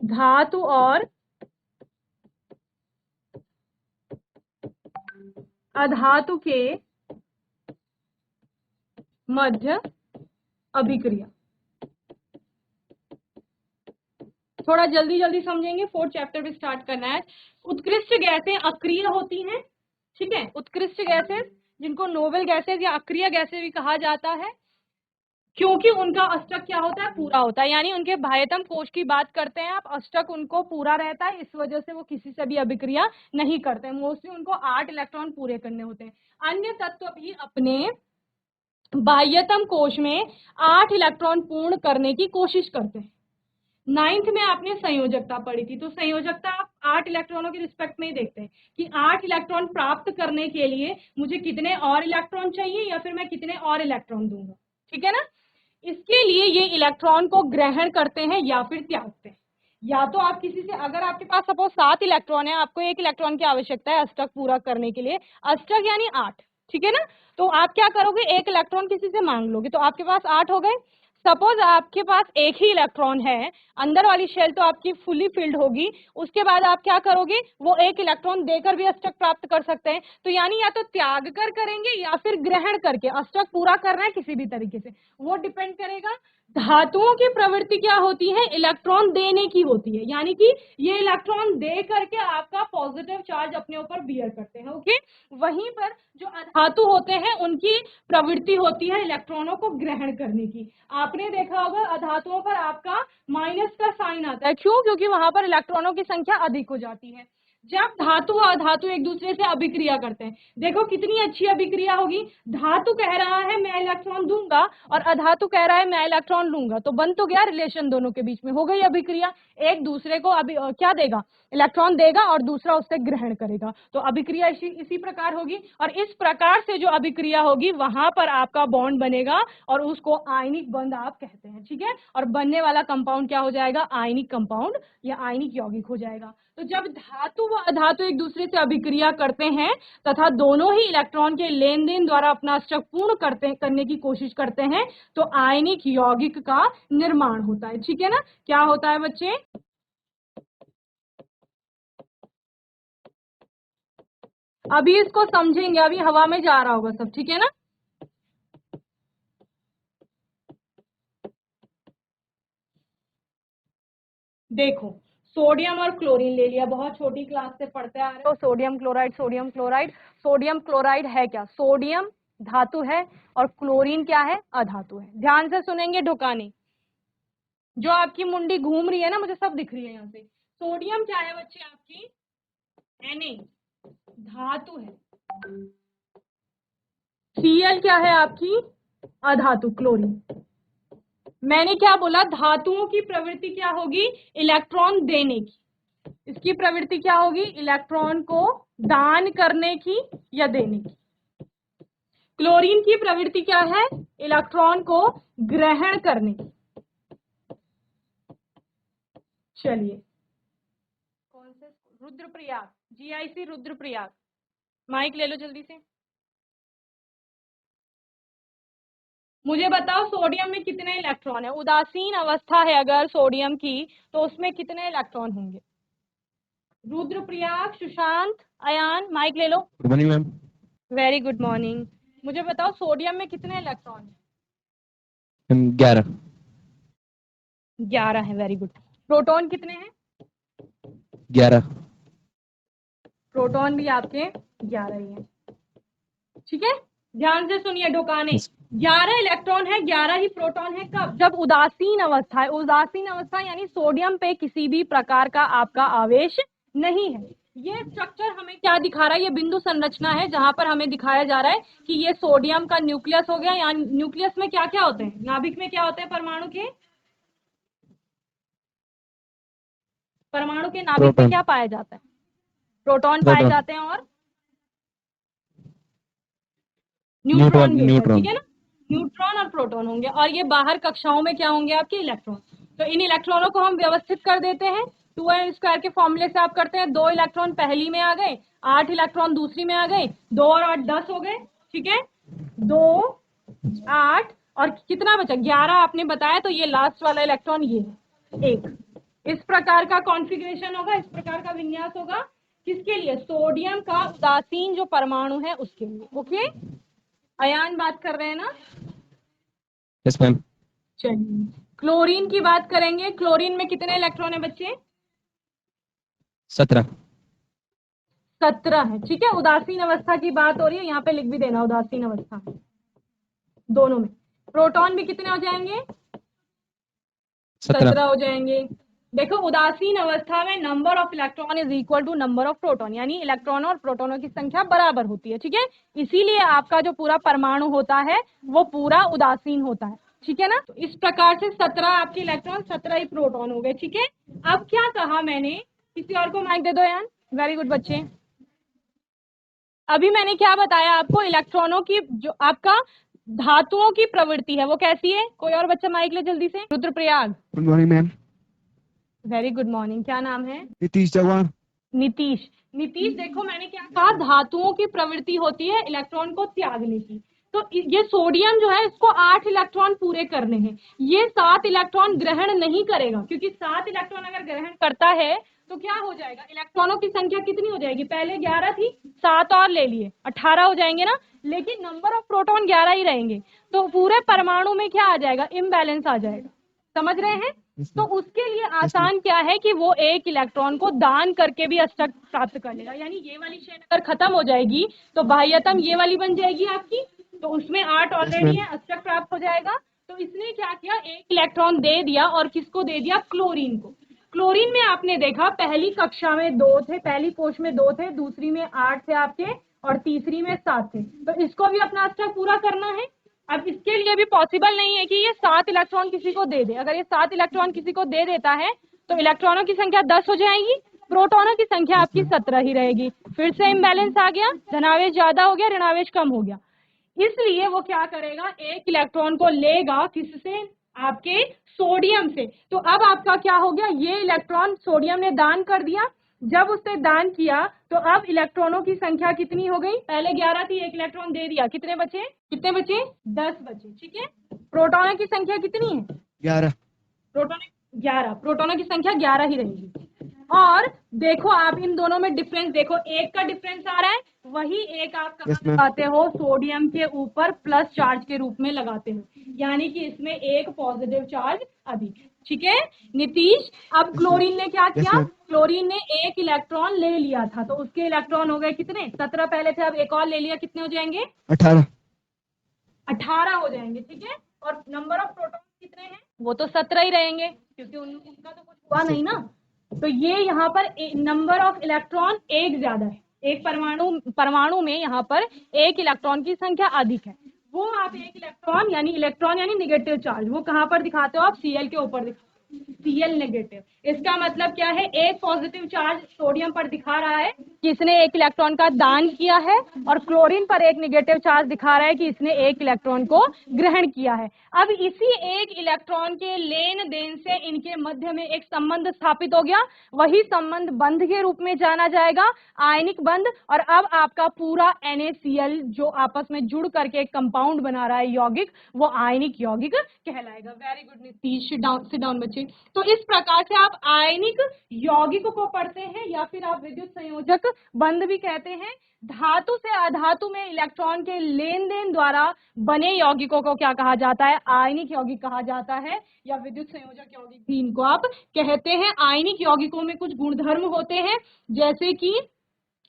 धातु और अधातु के मध्य अभिक्रिया। थोड़ा जल्दी जल्दी समझेंगे, 4th चैप्टर भी स्टार्ट करना है। उत्कृष्ट गैसें अक्रिय होती हैं, ठीक है, उत्कृष्ट गैसेस जिनको नोबेल गैसेस या अक्रिय गैसेस भी कहा जाता है, क्योंकि उनका अष्टक क्या होता है, पूरा होता है। यानी उनके बाह्यतम कोश की बात करते हैं आप, अष्टक उनको पूरा रहता है, इस वजह से वो किसी से भी अभिक्रिया नहीं करते। मोस्टली उनको 8 इलेक्ट्रॉन पूरे करने होते हैं। अन्य तत्व भी अपने बाह्यतम कोश में 8 इलेक्ट्रॉन पूर्ण करने की कोशिश करते हैं। 9th में आपने संयोजकता पढ़ी थी, तो संयोजकता आप 8 इलेक्ट्रॉनों के रिस्पेक्ट में ही देखते हैं कि 8 इलेक्ट्रॉन प्राप्त करने के लिए मुझे कितने और इलेक्ट्रॉन चाहिए, या फिर मैं कितने और इलेक्ट्रॉन दूंगा, ठीक है ना। इसके लिए ये इलेक्ट्रॉन को ग्रहण करते हैं या फिर त्यागते हैं। या तो आप किसी से, अगर आपके पास सपोज 7 इलेक्ट्रॉन है, आपको 1 इलेक्ट्रॉन की आवश्यकता है अष्टक पूरा करने के लिए, अष्टक यानी 8, ठीक है ना। तो आप क्या करोगे, 1 इलेक्ट्रॉन किसी से मांग लोगे, तो आपके पास 8 हो गए। सपोज आपके पास 1 ही इलेक्ट्रॉन है, अंदर वाली शेल तो आपकी फुली फिल्ड होगी, उसके बाद आप क्या करोगे, वो 1 इलेक्ट्रॉन देकर भी अष्टक प्राप्त कर सकते हैं। तो यानी या तो त्याग कर करेंगे या फिर ग्रहण करके अष्टक पूरा करना है किसी भी तरीके से, वो डिपेंड करेगा। धातुओं की प्रवृत्ति क्या होती है, इलेक्ट्रॉन देने की होती है, यानी कि ये इलेक्ट्रॉन दे करके आपका पॉजिटिव चार्ज अपने ऊपर बियर करते हैं। ओके, वहीं पर जो अधातु होते हैं उनकी प्रवृत्ति होती है इलेक्ट्रॉनों को ग्रहण करने की। आपने देखा होगा अधातुओं पर आपका माइनस का साइन आता है, क्यों, क्योंकि वहां पर इलेक्ट्रॉनों की संख्या अधिक हो जाती है। जब धातु और अधातु एक दूसरे से अभिक्रिया करते हैं, देखो कितनी अच्छी अभिक्रिया होगी। धातु कह रहा है मैं इलेक्ट्रॉन दूंगा और अधातु कह रहा है मैं इलेक्ट्रॉन लूंगा, तो बन तो गया रिलेशन, दोनों के बीच में हो गई अभिक्रिया। एक दूसरे को क्या देगा, इलेक्ट्रॉन देगा और दूसरा उससे ग्रहण करेगा, तो अभिक्रिया इसी प्रकार होगी। और इस प्रकार से जो अभिक्रिया होगी वहां पर आपका बॉन्ड बनेगा और उसको आयनिक बंध आप कहते हैं, ठीक है। और बनने वाला कंपाउंड क्या हो जाएगा, आयनिक कंपाउंड या आयनिक यौगिक हो जाएगा। तो जब धातु व अधातु एक दूसरे से अभिक्रिया करते हैं तथा दोनों ही इलेक्ट्रॉन के लेन देन द्वारा अपना स्ट्रक पूर्ण करने की कोशिश करते हैं, तो आयनिक यौगिक का निर्माण होता है, ठीक है ना। क्या होता है बच्चे, अभी इसको समझेंगे, अभी हवा में जा रहा होगा सब, ठीक है ना। देखो सोडियम और क्लोरीन ले लिया, बहुत छोटी क्लास से पढ़ते आ रहे हो, sodium chloride sodium chloride. Sodium chloride है क्या, सोडियम धातु है और क्लोरीन क्या है, अधातु है। ध्यान से सुनेंगे ढुकाने, जो आपकी मुंडी घूम रही है ना, मुझे सब दिख रही है यहाँ से। सोडियम क्या है बच्चे आपकी, Na धातु है। Cl क्या है आपकी, अधातु क्लोरीन। मैंने क्या बोला, धातुओं की प्रवृत्ति क्या होगी, इलेक्ट्रॉन देने की। इसकी प्रवृत्ति क्या होगी, इलेक्ट्रॉन को दान करने की या देने की। क्लोरीन की प्रवृत्ति क्या है, इलेक्ट्रॉन को ग्रहण करने की। चलिए कौन से, रुद्रप्रयाग, GIC रुद्रप्रयाग, माइक ले लो जल्दी से। मुझे बताओ सोडियम में कितने इलेक्ट्रॉन है, उदासीन अवस्था है अगर सोडियम की तो उसमें कितने इलेक्ट्रॉन होंगे। रुद्रप्रयाग, सुशांत, अयान, माइक ले लो। Good morning ma'am. Very good morning. मुझे बताओ सोडियम में कितने इलेक्ट्रॉन है, 11। 11 है, वेरी गुड। प्रोटॉन कितने हैं, 11। प्रोटॉन भी आपके 11 ही हैं, ठीक है। ध्यान से सुनिए ढुकाने, 11 इलेक्ट्रॉन है, 11 ही प्रोटॉन है। कब, जब उदासीन अवस्था है। उदासीन अवस्था यानी सोडियम पे किसी भी प्रकार का आपका आवेश नहीं है। ये स्ट्रक्चर हमें क्या दिखा रहा है, ये बिंदु संरचना है जहां पर हमें दिखाया जा रहा है कि ये सोडियम का न्यूक्लियस हो गया। यानी न्यूक्लियस में क्या क्या होते हैं, नाभिक में क्या होते हैं, परमाणु के, परमाणु के नाभिक में क्या पाया जाता है, प्रोटॉन पाए जाते हैं और न्यूट्रॉन भी होते हैं, ठीक है ना। न्यूट्रॉन और प्रोटॉन होंगे और ये बाहर कक्षाओं में क्या होंगे आपके, इलेक्ट्रॉन। तो इन इलेक्ट्रॉनों को हम व्यवस्थित कर देते हैं 2n² के फॉर्मूले से। आप करते हैं 2 इलेक्ट्रॉन पहली में आ गए, 8 इलेक्ट्रॉन दूसरी में आ गए, 2 और 8 10 हो गए, ठीक है। 2 8 और कितना बचा, 11 आपने बताया, तो ये लास्ट वाला इलेक्ट्रॉन ये है 1। इस प्रकार का कॉन्फ़िगरेशन होगा, इस प्रकार का विन्यास होगा, किसके लिए, सोडियम का उदासीन जो परमाणु है उसके लिए। ओके, अयान बात कर रहे हैं ना। Yes ma'am. चलिए क्लोरीन की बात करेंगे। क्लोरीन में कितने इलेक्ट्रॉन है बच्चे, 17। 17 है, ठीक है। उदासीन अवस्था की बात हो रही है, यहाँ पे लिख भी देना उदासीन अवस्था दोनों में। प्रोटॉन भी कितने हो जाएंगे, 17 हो जाएंगे। देखो उदासीन अवस्था में number of electron is equal to number of proton, यानी इलेक्ट्रॉनों और प्रोटॉनों की संख्या बराबर होती है, ठीक है। इसीलिए आपका जो पूरा परमाणु होता है वो पूरा उदासीन होता है, ठीक है ना। तो इस प्रकार से 17 आपके इलेक्ट्रॉन, 17 ही प्रोटॉन हो गए, ठीक है। अब क्या कहा मैंने, किसी और को माइक दे दो यार। वेरी गुड बच्चे, अभी मैंने क्या बताया आपको, इलेक्ट्रॉनों की जो आपका धातुओं की प्रवृत्ति है वो कैसी है। कोई और बच्चा माइक ले जल्दी से। Rudraprayag, good morning ma'am. Very good morning. क्या नाम है, नीतीश चौहान। नीतीश। नीतीश देखो मैंने क्या कहा, धातुओं की प्रवृत्ति होती है इलेक्ट्रॉन को त्यागने की। तो ये सोडियम जो है इसको 8 इलेक्ट्रॉन पूरे करने हैं, ये 7 इलेक्ट्रॉन ग्रहण नहीं करेगा, क्योंकि 7 इलेक्ट्रॉन अगर ग्रहण करता है तो क्या हो जाएगा, इलेक्ट्रॉनों की संख्या कितनी हो जाएगी, पहले 11 थी, 7 और ले लिए 18 हो जाएंगे ना, लेकिन नंबर ऑफ प्रोटॉन 11 ही रहेंगे। तो पूरे परमाणु में क्या आ जाएगा, इम्बैलेंस आ जाएगा, समझ रहे हैं। तो उसके लिए आसान क्या है कि वो 1 इलेक्ट्रॉन को दान करके भी अष्टक प्राप्त कर लेगा। यानी ये वाली शेड अगर खत्म हो जाएगी तो बाह्यतम ये वाली बन जाएगी आपकी, तो उसमें 8 ऑलरेडी है, अष्टक प्राप्त हो जाएगा। तो इसने क्या किया, 1 इलेक्ट्रॉन दे दिया और किसको दे दिया, क्लोरीन को। क्लोरीन में आपने देखा पहली कक्षा में 2 थे, पहली कोश में 2 थे, दूसरी में 8 थे आपके और तीसरी में 7 थे। तो इसको भी अपना स्टेप पूरा करना है। अब इसके लिए भी पॉसिबल नहीं है कि ये 7 इलेक्ट्रॉन किसी को दे दे। अगर ये 7 इलेक्ट्रॉन किसी को दे देता है तो इलेक्ट्रॉनों की संख्या 10 हो जाएगी, प्रोटॉनों की संख्या आपकी 17 ही रहेगी। फिर से इम्बैलेंस आ गया, धनावेश ज्यादा हो गया, ऋणावेश कम हो गया। इसलिए वो क्या करेगा, एक इलेक्ट्रॉन को लेगा किससे, आपके सोडियम से। तो अब आपका क्या हो गया, ये इलेक्ट्रॉन सोडियम ने दान कर दिया। जब उसने दान किया तो अब इलेक्ट्रॉनों की संख्या कितनी हो गई, पहले 11 थी, एक इलेक्ट्रॉन दे दिया, कितने बचे, 10 बचे। ठीक है, प्रोटॉनों की संख्या कितनी है, 11। प्रोटॉनों की संख्या 11 ही रहेगी। और देखो आप इन दोनों में डिफरेंस देखो, एक का डिफरेंस आ रहा है, वही एक आप कहाँ लगाते हो, सोडियम के ऊपर प्लस चार्ज के रूप में लगाते हो, यानी कि इसमें एक पॉजिटिव चार्ज अधिक है। ठीक है नीतीश, अब क्लोरीन ने क्या किया, क्लोरीन ने एक इलेक्ट्रॉन ले लिया था, तो उसके इलेक्ट्रॉन हो गए कितने, 17 पहले थे, अब एक और ले लिया, कितने हो जाएंगे, 18 हो जाएंगे। ठीक है, और नंबर ऑफ प्रोटॉन कितने हैं, वो तो 17 ही रहेंगे, क्योंकि उनका तो कुछ हुआ नहीं ना। तो ये यहाँ पर नंबर ऑफ इलेक्ट्रॉन एक ज्यादा है, एक परमाणु में यहाँ पर एक इलेक्ट्रॉन की संख्या अधिक है। वो आप एक इलेक्ट्रॉन यानी निगेटिव चार्ज, वो कहाँ पर दिखाते हो आप, Cl के ऊपर दिखाते हो, Cl नेगेटिव। इसका मतलब क्या है, एक पॉजिटिव चार्ज सोडियम पर दिखा रहा है कि इसने एक इलेक्ट्रॉन का दान किया है, और क्लोरीन पर एक नेगेटिव चार्ज दिखा रहा है कि इसने एक इलेक्ट्रॉन को ग्रहण किया है। अब इसी एक इलेक्ट्रॉन के लेन देन से इनके मध्य में एक संबंध स्थापित हो गया, वही संबंध बंध के रूप में जाना जाएगा, आयनिक बंध। और अब आपका पूरा NaCl जो आपस में जुड़ करके एक कंपाउंड बना रहा है यौगिक, वो आयनिक यौगिक कहलाएगा। Very good Nitish, seat down बच्चे। तो इस प्रकार से आप आयनिक यौगिक को पढ़ते हैं, या फिर आप विद्युत संयोजक बंध भी कहते हैं। धातु से अधातु में इलेक्ट्रॉन के लेन देन द्वारा बने यौगिकों को क्या कहा जाता है, आयनिक यौगिक कहा जाता है, या विद्युत संयोजक यौगिक भी इनको आप कहते हैं। आयनिक यौगिकों में कुछ गुणधर्म होते हैं, जैसे कि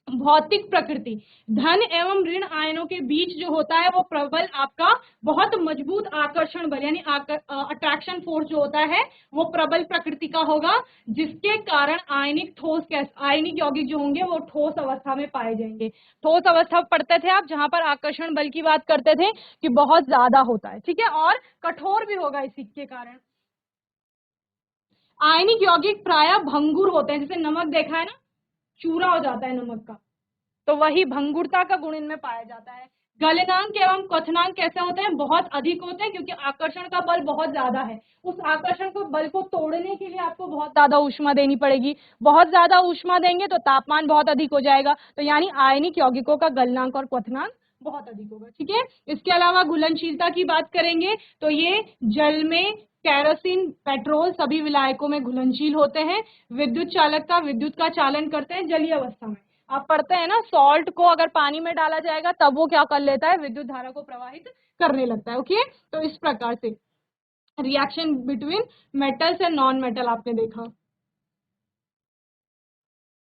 भौतिक प्रकृति, धन एवं ऋण आयनों के बीच जो होता है वो प्रबल आपका बहुत मजबूत आकर्षण बल यानी अट्रैक्शन फोर्स जो होता है वो प्रबल प्रकृति का होगा, जिसके कारण आयनिक यौगिक जो होंगे वो ठोस अवस्था में पाए जाएंगे। ठोस अवस्था पढ़ते थे आप, जहां पर आकर्षण बल की बात करते थे कि बहुत ज्यादा होता है। ठीक है, और कठोर भी होगा इसी के कारण। आयनिक यौगिक प्रायः भंगुर होते हैं, जैसे नमक देखा है ना, चूरा हो जाता है नमक का, तो वही भंगुरता का गुण इनमें पाया जाता है। गलनांक एवं क्वथनांक कैसे होते हैं, बहुत अधिक होते हैं, क्योंकि आकर्षण का बल बहुत ज्यादा है। उस आकर्षण को बल को तोड़ने के लिए आपको बहुत ज्यादा ऊष्मा देनी पड़ेगी, बहुत ज्यादा ऊष्मा देंगे तो तापमान बहुत अधिक हो जाएगा, तो यानी आयनिक यौगिकों का गलनांक और क्वथनांक बहुत अधिक होगा। ठीक है, इसके अलावा घुलनशीलता की बात करेंगे तो ये जल में, केरोसिन, पेट्रोल सभी विलायकों में घुलनशील होते हैं। विद्युत चालक का विद्युत का चालन करते हैं जलीय अवस्था में। आप पढ़ते हैं ना, सॉल्ट को अगर पानी में डाला जाएगा तब वो क्या कर लेता है, विद्युत धारा को प्रवाहित करने लगता है। ओके, तो इस प्रकार से reaction between metals and non metal आपने देखा।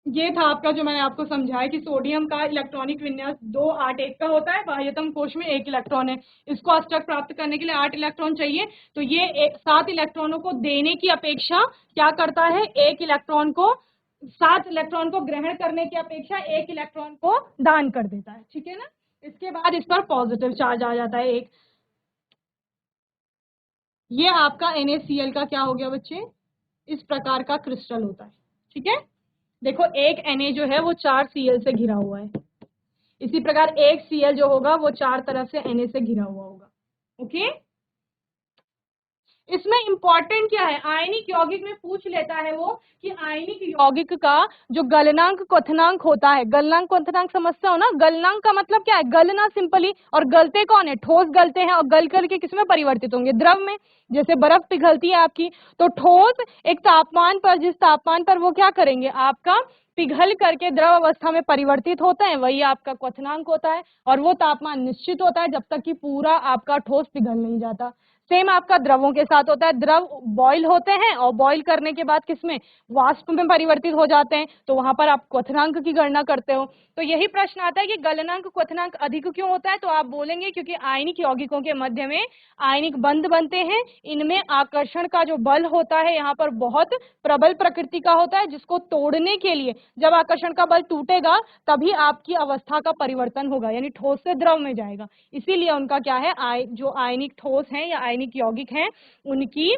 ये था आपका जो मैंने आपको समझाया कि सोडियम का इलेक्ट्रॉनिक विन्यास 2 8 1 का होता है, बाह्यतम कोश में 1 इलेक्ट्रॉन है। इसको अष्टक प्राप्त करने के लिए 8 इलेक्ट्रॉन चाहिए, तो ये 7 इलेक्ट्रॉनों को देने की अपेक्षा क्या करता है, 1 इलेक्ट्रॉन को, 7 इलेक्ट्रॉन को ग्रहण करने की अपेक्षा 1 इलेक्ट्रॉन को दान कर देता है। ठीक है ना, इसके बाद इस पर पॉजिटिव चार्ज आ जाता है एक। ये आपका NaCl का क्या हो गया बच्चे, इस प्रकार का क्रिस्टल होता है। ठीक है, देखो एक Na जो है वो 4 Cl से घिरा हुआ है, इसी प्रकार एक Cl जो होगा वो 4 तरफ से Na से घिरा हुआ होगा। ओके, इसमें इंपॉर्टेंट क्या है, आयनिक यौगिक में पूछ लेता है वो कि आयनिक यौगिक का जो गलनांक क्वथनांक होता है, गलनांक क्वथनांक समझते हो ना, गलनांक का मतलब क्या है, गलना सिंपली, और गलते कौन है, ठोस गलते हैं, और गल करके किसमें परिवर्तित होंगे, द्रव में। जैसे बर्फ पिघलती है आपकी, तो ठोस एक तापमान पर, जिस तापमान पर वो क्या करेंगे, आपका पिघल करके द्रव अवस्था में परिवर्तित होता है, वही आपका क्वथनांक होता है। और वो तापमान निश्चित होता है जब तक कि पूरा आपका ठोस पिघल नहीं जाता। सेम आपका द्रवों के साथ होता है, द्रव बॉईल होते हैं और बॉईल करने के बाद किसमें, वाष्प में परिवर्तित हो जाते हैं, तो वहां पर आप क्वथनांक की गणना करते हो। तो यही प्रश्न आता है कि गलनांक क्वथनांक अधिक क्यों होता है, तो आप बोलेंगे क्योंकि आयनिक यौगिकों के मध्य में आयनिक बंध बनते हैं, इनमें आकर्षण का जो बल होता है यहाँ पर बहुत प्रबल प्रकृति का होता है, जिसको तोड़ने के लिए जब आकर्षण का बल टूटेगा तभी आपकी अवस्था का परिवर्तन होगा, यानी ठोस से द्रव में जाएगा। इसीलिए उनका क्या है, जो आयनिक ठोस है या आयनिक यौगिक हैं उनकी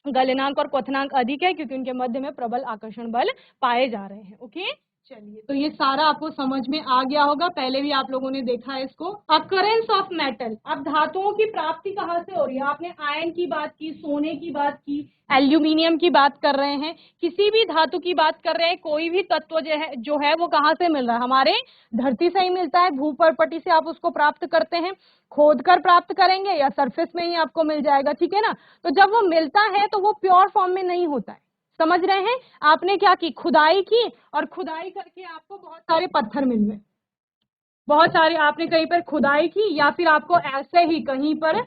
गलनांक और क्वथनांक अधिक है, क्योंकि उनके मध्य में प्रबल आकर्षण बल पाए जा रहे हैं। ओके, चलिए, तो ये सारा आपको समझ में आ गया होगा, पहले भी आप लोगों ने देखा है इसको। अकरेंस ऑफ मेटल, अब धातुओं की प्राप्ति कहाँ से हो रही है, आपने आयन की बात की, सोने की बात की, एल्यूमिनियम की बात कर रहे हैं, किसी भी धातु की बात कर रहे हैं, कोई भी तत्व जो है वो कहाँ से मिल रहा है, हमारे धरती से ही मिलता है, भूपर्पटी से आप उसको प्राप्त करते हैं, खोद कर प्राप्त करेंगे या सरफेस में ही आपको मिल जाएगा, ठीक है ना। तो जब वो मिलता है तो वो प्योर फॉर्म में नहीं होता है, समझ रहे हैं। आपने क्या की, खुदाई की, और खुदाई करके आपको बहुत सारे पत्थर मिल गए, बहुत सारे, आपने कहीं पर खुदाई की या फिर आपको ऐसे ही कहीं पर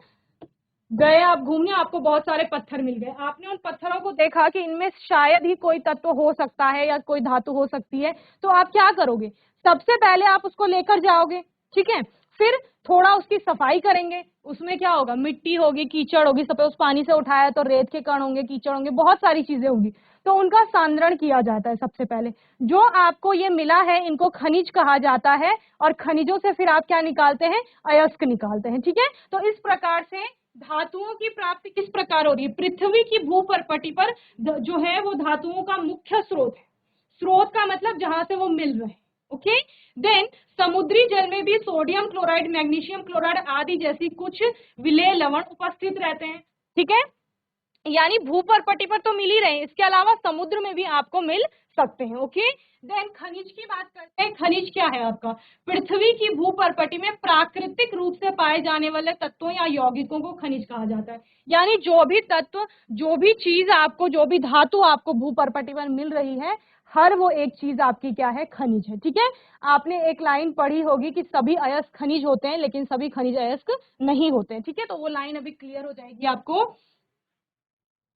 गए आप घूमने, आपको बहुत सारे पत्थर मिल गए, आपने उन पत्थरों को देखा कि इनमें शायद ही कोई तत्व हो सकता है या कोई धातु हो सकती है, तो आप क्या करोगे, सबसे पहले आप उसको लेकर जाओगे, ठीक है, फिर थोड़ा उसकी सफाई करेंगे, उसमें क्या होगा, मिट्टी होगी, कीचड़ होगी, सपोज पानी से उठाया तो रेत के कण होंगे, कीचड़ होंगे, बहुत सारी चीजें होंगी, तो उनका सांद्रण किया जाता है। सबसे पहले जो आपको ये मिला है इनको खनिज कहा जाता है, और खनिजों से फिर आप क्या निकालते हैं, अयस्क निकालते हैं, ठीक है। तो इस प्रकार से धातुओं की प्राप्ति किस प्रकार हो रही है, पृथ्वी की भूपर्पटी पर जो है वो धातुओं का मुख्य स्रोत है, स्रोत का मतलब जहां से वो मिल रहे हैं। ओके, देन समुद्री जल में भी सोडियम क्लोराइड, मैग्नीशियम क्लोराइड आदि जैसी कुछ विलेय लवण उपस्थित रहते हैं, ठीक है, यानी भूपर्पटी पर तो मिल ही रहे हैं, इसके अलावा समुद्र में भी आपको मिल सकते हैं। ओके, देन खनिज की बात करते हैं। खनिज क्या है आपका, पृथ्वी की भूपर्पटी में प्राकृतिक रूप से पाए जाने वाले तत्वों या यौगिकों को खनिज कहा जाता है, यानी जो भी तत्व, जो भी चीज आपको, जो भी धातु आपको भूपर्पटी पर मिल रही है, हर वो एक चीज आपकी क्या है, खनिज है, ठीक है। आपने एक लाइन पढ़ी होगी कि सभी अयस्क खनिज होते हैं, लेकिन सभी खनिज अयस्क नहीं होते हैं, ठीक है, तो वो लाइन अभी क्लियर हो जाएगी आपको।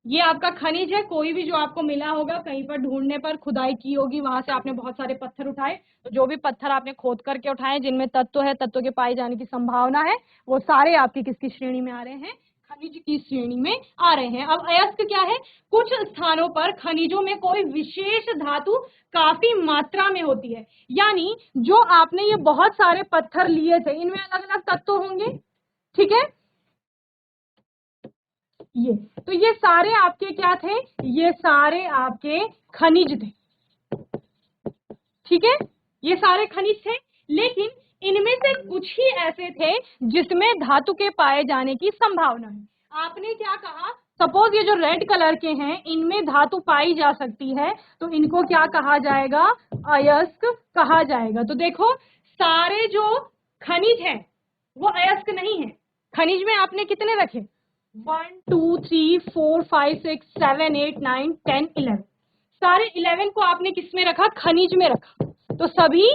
ये आपका खनिज है, कोई भी जो आपको मिला होगा कहीं पर ढूंढने पर, खुदाई की होगी, वहां से आपने बहुत सारे पत्थर उठाए, तो जो भी पत्थर आपने खोद करके उठाए जिनमें तत्व है, तत्व के पाए जाने की संभावना है, वो सारे आपकी किसकी श्रेणी में आ रहे हैं, खनिज की श्रेणी में आ रहे हैं। अब अयस्क क्या है, कुछ स्थानों पर खनिजों में कोई विशेष धातु काफी मात्रा में होती है, यानी जो आपने ये बहुत सारे पत्थर लिए थे इनमें अलग अलग तत्व होंगे, ठीक है, ये तो ये सारे आपके क्या थे, ये सारे आपके खनिज थे, ठीक है, ये सारे खनिज थे, लेकिन इनमें से कुछ ही ऐसे थे जिसमें धातु के पाए जाने की संभावना है। आपने क्या कहा, सपोज ये जो रेड कलर के हैं इनमें धातु पाई जा सकती है, तो इनको क्या कहा जाएगा, अयस्क कहा जाएगा। तो देखो सारे जो खनिज है वो अयस्क नहीं है, खनिज में आपने कितने रखे, 1 2 3 4 5 6 7 8 9 10 11, सारे 11 को आपने किस में रखा, खनिज में रखा, तो सभी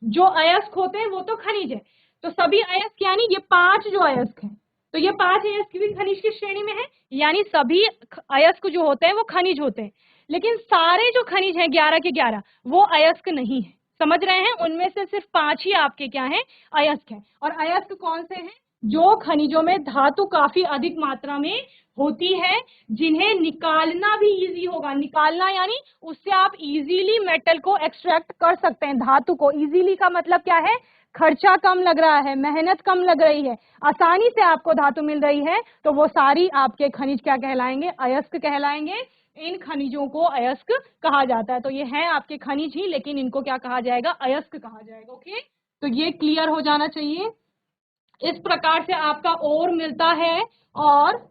जो अयस्क होते हैं वो तो खनिज है, तो सभी अयस्क यानी ये 5 जो अयस्क हैं, तो ये 5 अयस्क भी खनिज की श्रेणी में है, यानी सभी अयस्क जो होते हैं वो खनिज होते हैं, लेकिन सारे जो खनिज हैं 11 के 11 वो अयस्क नहीं है, समझ रहे हैं, उनमें से सिर्फ 5 ही आपके क्या हैं, अयस्क हैं। और अयस्क कौन से हैं, जो खनिजों में धातु काफी अधिक मात्रा में होती है, जिन्हें निकालना भी इजी होगा, निकालना यानी उससे आप इजीली मेटल को एक्सट्रैक्ट कर सकते हैं, धातु को, इजीली का मतलब क्या है, खर्चा कम लग रहा है, मेहनत कम लग रही है, आसानी से आपको धातु मिल रही है, तो वो सारी आपके खनिज क्या कहलाएंगे, अयस्क कहलाएंगे। इन खनिजों को अयस्क कहा जाता है, तो ये है आपके खनिज ही, लेकिन इनको क्या कहा जाएगा, अयस्क कहा जाएगा। ओके, तो ये क्लियर हो जाना चाहिए। इस प्रकार से आपका ओर मिलता है और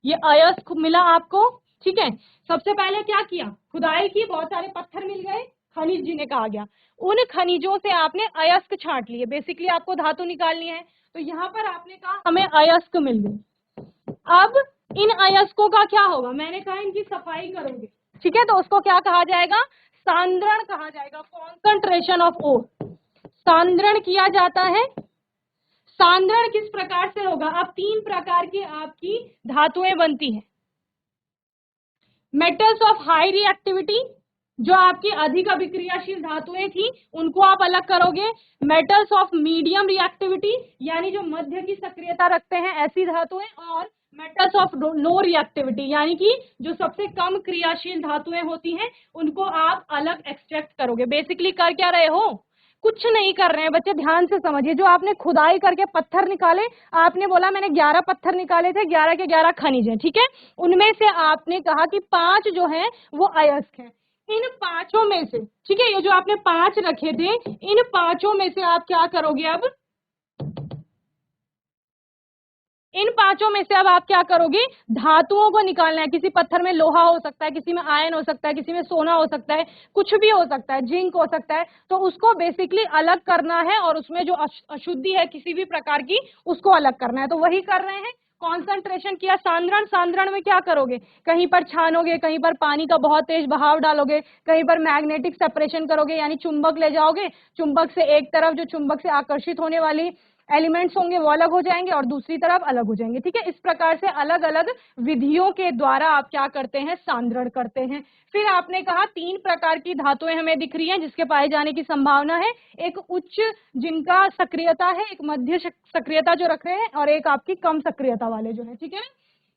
ये अयस्क मिला आपको, ठीक है। सबसे पहले क्या किया, खुदाई की, बहुत सारे पत्थर मिल गए, खनिज जिन्हें कहा गया, उन खनिजों से आपने अयस्क छांट लिए, बेसिकली आपको धातु निकालनी है, तो यहाँ पर आपने कहा हमें अयस्क मिल गए। अब इन अयस्कों का क्या होगा, मैंने कहा इनकी सफाई करोगे, ठीक है, तो उसको क्या कहा जाएगा, सांद्रण कहा जाएगा, कॉन्सेंट्रेशन ऑफ ओर, सांद्रण किया जाता है, सांद्रण किस प्रकार से होगा? अब 3 प्रकार की आपकी धातुएं बनती हैं। मेटल्स ऑफ हाई रिएक्टिविटी, जो आपकी अधिक अभिक्रियाशील धातुएं थी उनको आप अलग करोगे। मेटल्स ऑफ मीडियम रिएक्टिविटी, यानी जो मध्य की सक्रियता रखते हैं ऐसी धातुएं, और मेटल्स ऑफ लो रिएक्टिविटी, यानी कि जो सबसे कम क्रियाशील धातुएं होती हैं उनको आप अलग एक्सट्रैक्ट करोगे। बेसिकली कर क्या रहे हो? कुछ नहीं कर रहे हैं बच्चे, ध्यान से समझिए। जो आपने खुदाई करके पत्थर निकाले, आपने बोला मैंने 11 पत्थर निकाले थे, 11 के 11 खनिज हैं, ठीक है। उनमें से आपने कहा कि 5 जो हैं वो अयस्क हैं। इन 5 में से, ठीक है, ये जो आपने 5 रखे थे, इन 5 में से आप क्या करोगे? अब इन 5 में से अब आप क्या करोगे? धातुओं को निकालना है। किसी पत्थर में लोहा हो सकता है, किसी में आयन हो सकता है, किसी में सोना हो सकता है, कुछ भी हो सकता है, जिंक हो सकता है। तो उसको बेसिकली अलग करना है और उसमें जो अशुद्धि है किसी भी प्रकार की, उसको अलग करना है। तो वही कर रहे हैं। कॉन्सेंट्रेशन किया। सांद्रण, सांद्रण में क्या करोगे? कहीं पर छानोगे, कहीं पर पानी का बहुत तेज बहाव डालोगे, कहीं पर मैग्नेटिक सेपरेशन करोगे, यानी चुंबक ले जाओगे। चुंबक से एक तरफ जो चुंबक से आकर्षित होने वाली एलिमेंट्स होंगे वो अलग हो जाएंगे और दूसरी तरफ अलग हो जाएंगे, ठीक है। इस प्रकार से अलग अलग विधियों के द्वारा आप क्या करते हैं? सांद्रण करते हैं। फिर आपने कहा 3 प्रकार की धातुएं हमें दिख रही हैं जिसके पाए जाने की संभावना है। एक उच्च जिनका सक्रियता है, एक मध्य सक्रियता जो रख रहे हैं, और एक आपकी कम सक्रियता वाले जो है, ठीक है।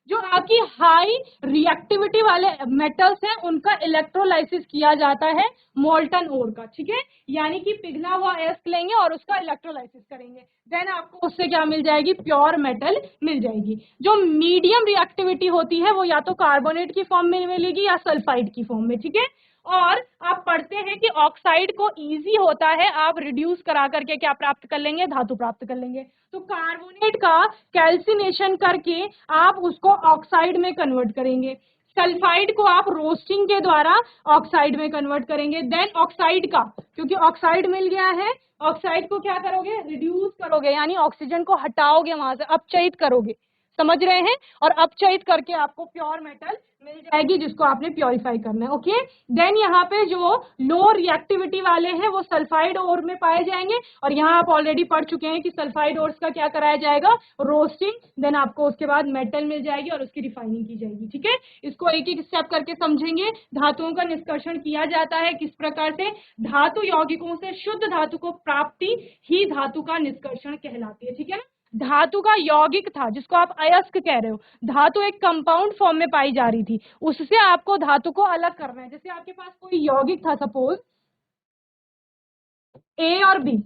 जो आपकी हाई रिएक्टिविटी वाले मेटल्स हैं उनका इलेक्ट्रोलाइसिस किया जाता है मोल्टन ओर का, ठीक है। यानी कि पिघला हुआ अयस्क लेंगे और उसका इलेक्ट्रोलाइसिस करेंगे, देन आपको उससे क्या मिल जाएगी? प्योर मेटल मिल जाएगी। जो मीडियम रिएक्टिविटी होती है वो या तो कार्बोनेट की फॉर्म में मिलेगी या सल्फाइड की फॉर्म में, ठीक है। और आप पढ़ते हैं कि ऑक्साइड को इजी होता है, आप रिड्यूस करा करके क्या प्राप्त कर लेंगे? धातु प्राप्त कर लेंगे। तो कार्बोनेट का कैल्सिनेशन करके आप उसको ऑक्साइड में कन्वर्ट करेंगे। सल्फाइड को आप रोस्टिंग के द्वारा ऑक्साइड में कन्वर्ट करेंगे। देन ऑक्साइड का, क्योंकि ऑक्साइड मिल गया है, ऑक्साइड को क्या करोगे? रिड्यूस करोगे, यानी ऑक्सीजन को हटाओगे वहां से, अपचयित करोगे, समझ रहे हैं। और अपचयित करके आपको प्योर मेटल मिल जाएगी जिसको आपने प्योरीफाई करना है, ओके। देन यहाँ पे जो लो रिएक्टिविटी वाले हैं वो सल्फाइड ओर में पाए जाएंगे, और यहाँ आप ऑलरेडी पढ़ चुके हैं कि सल्फाइड ओर्स का क्या कराया जाएगा? रोस्टिंग। देन आपको उसके बाद मेटल मिल जाएगी और उसकी रिफाइनिंग की जाएगी, ठीक है। इसको एक एक स्टेप करके समझेंगे। धातुओं का निष्कर्षण किया जाता है किस प्रकार से? धातु यौगिकों से शुद्ध धातु को प्राप्ति ही धातु का निष्कर्षण कहलाती है, ठीक है ना। धातु का यौगिक था जिसको आप अयस्क कह रहे हो, धातु एक कंपाउंड फॉर्म में पाई जा रही थी, उससे आपको धातु को अलग करना है। जैसे आपके पास कोई यौगिक था, सपोज ए और बी,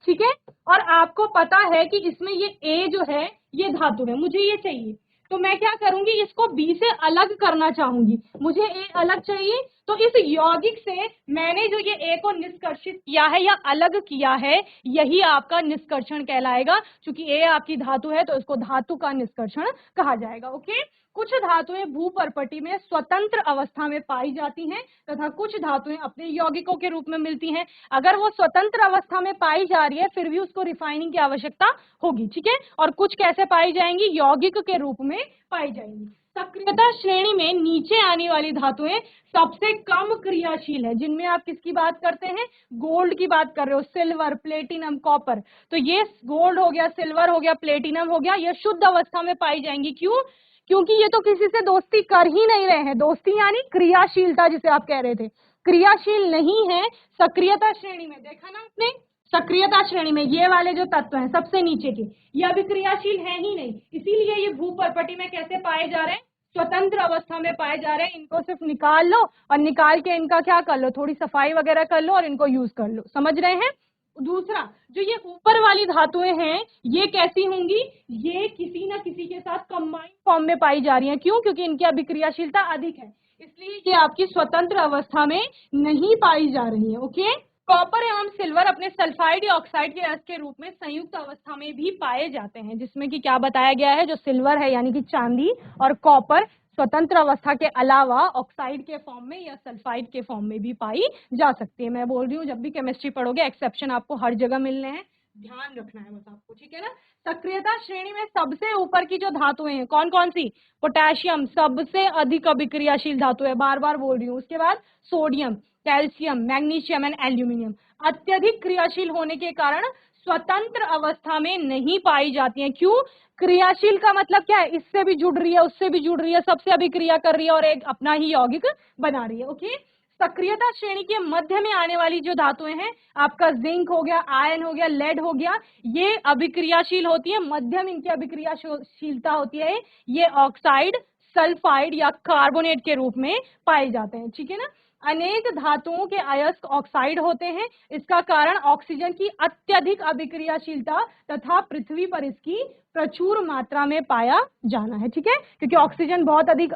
ठीक है, और आपको पता है कि इसमें ये ए जो है ये धातु है, मुझे ये चाहिए, तो मैं क्या करूंगी? इसको बी से अलग करना चाहूंगी, मुझे ए अलग चाहिए। तो इस यौगिक से मैंने जो ये ए को निष्कर्षित किया है या अलग किया है, यही आपका निष्कर्षण कहलाएगा। क्योंकि ए आपकी धातु है तो इसको धातु का निष्कर्षण कहा जाएगा, ओके। कुछ धातुएं भूपर्पटी में स्वतंत्र अवस्था में पाई जाती हैं तथा कुछ धातुएं अपने यौगिकों के रूप में मिलती हैं। अगर वो स्वतंत्र अवस्था में पाई जा रही है फिर भी उसको रिफाइनिंग की आवश्यकता होगी, ठीक है। और कुछ कैसे पाई जाएंगी? यौगिक के रूप में पाई जाएंगी। सक्रियता श्रेणी में नीचे आने वाली धातुएं सबसे कम क्रियाशील है, जिनमें आप किसकी बात करते हैं? गोल्ड की बात कर रहे हो, सिल्वर, प्लेटिनम, कॉपर। तो ये गोल्ड हो गया, सिल्वर हो गया, प्लेटिनम हो गया, ये शुद्ध अवस्था में पाई जाएंगी। क्यों? क्योंकि ये तो किसी से दोस्ती कर ही नहीं रहे हैं। दोस्ती यानी क्रियाशीलता, जिसे आप कह रहे थे, क्रियाशील नहीं है। सक्रियता श्रेणी में देखा ना आपने, सक्रियता श्रेणी में ये वाले जो तत्व हैं सबसे नीचे के, ये अभी क्रियाशील है ही नहीं, इसीलिए ये भूपर्पटी में कैसे पाए जा रहे हैं? स्वतंत्र अवस्था में पाए जा रहे हैं। इनको सिर्फ निकाल लो और निकाल के इनका क्या कर लो? थोड़ी सफाई वगैरह कर लो और इनको यूज कर लो, समझ रहे हैं। दूसरा, जो ये ऊपर वाली धातुएं हैं ये कैसी होंगी? ये किसी न किसी के साथ कंबाइंड फॉर्म में पाई जा रही हैं। क्यों? क्योंकि इनकी अभिक्रियाशीलता अधिक है, इसलिए ये आपकी स्वतंत्र अवस्था में नहीं पाई जा रही है, ओके। कॉपर एवं सिल्वर अपने सल्फाइड या ऑक्साइड के अयस्क के रूप में संयुक्त अवस्था में भी पाए जाते हैं, जिसमें कि क्या बताया गया है? जो सिल्वर है यानी कि चांदी और कॉपर स्वतंत्र अवस्था के अलावा ऑक्साइड के फॉर्म में या सल्फाइड के फॉर्म में भी पाई जा सकती है। मैं बोल रही हूँ जब भी केमिस्ट्री पढ़ोगे एक्सेप्शन आपको हर जगह मिलने हैं, ध्यान रखना है बस आपको, ठीक है ना। सक्रियता श्रेणी में सबसे ऊपर की जो धातुएं हैं कौन कौन सी? पोटेशियम सबसे अधिक अभिक्रियाशील धातु है, बार बार बोल रही हूँ। उसके बाद sodium, calcium, magnesium and aluminium अत्यधिक क्रियाशील होने के कारण स्वतंत्र अवस्था में नहीं पाई जाती हैं। क्यों? क्रियाशील का मतलब क्या है? इससे भी जुड़ रही है, उससे भी जुड़ रही है, सबसे अभिक्रिया कर रही है और एक अपना ही यौगिक बना रही है। ओके, सक्रियता श्रेणी के मध्य में आने वाली जो धातुएं हैं, आपका जिंक हो गया, आयन हो गया, लेड हो गया, ये अभिक्रियाशील होती है, मध्यम इनकी अभिक्रियाशीलता होती है। ये ऑक्साइड, सल्फाइड या कार्बोनेट के रूप में पाए जाते हैं। ठीक है ना? अनेक धातुओं के अयस्क ऑक्साइड होते हैं। इसका कारण ऑक्सीजन की अत्यधिक अभिक्रियाशीलता तथा पृथ्वी पर इसकी प्रचुर मात्रा में पाया जाना है। ठीक है, क्योंकि ऑक्सीजन बहुत अधिक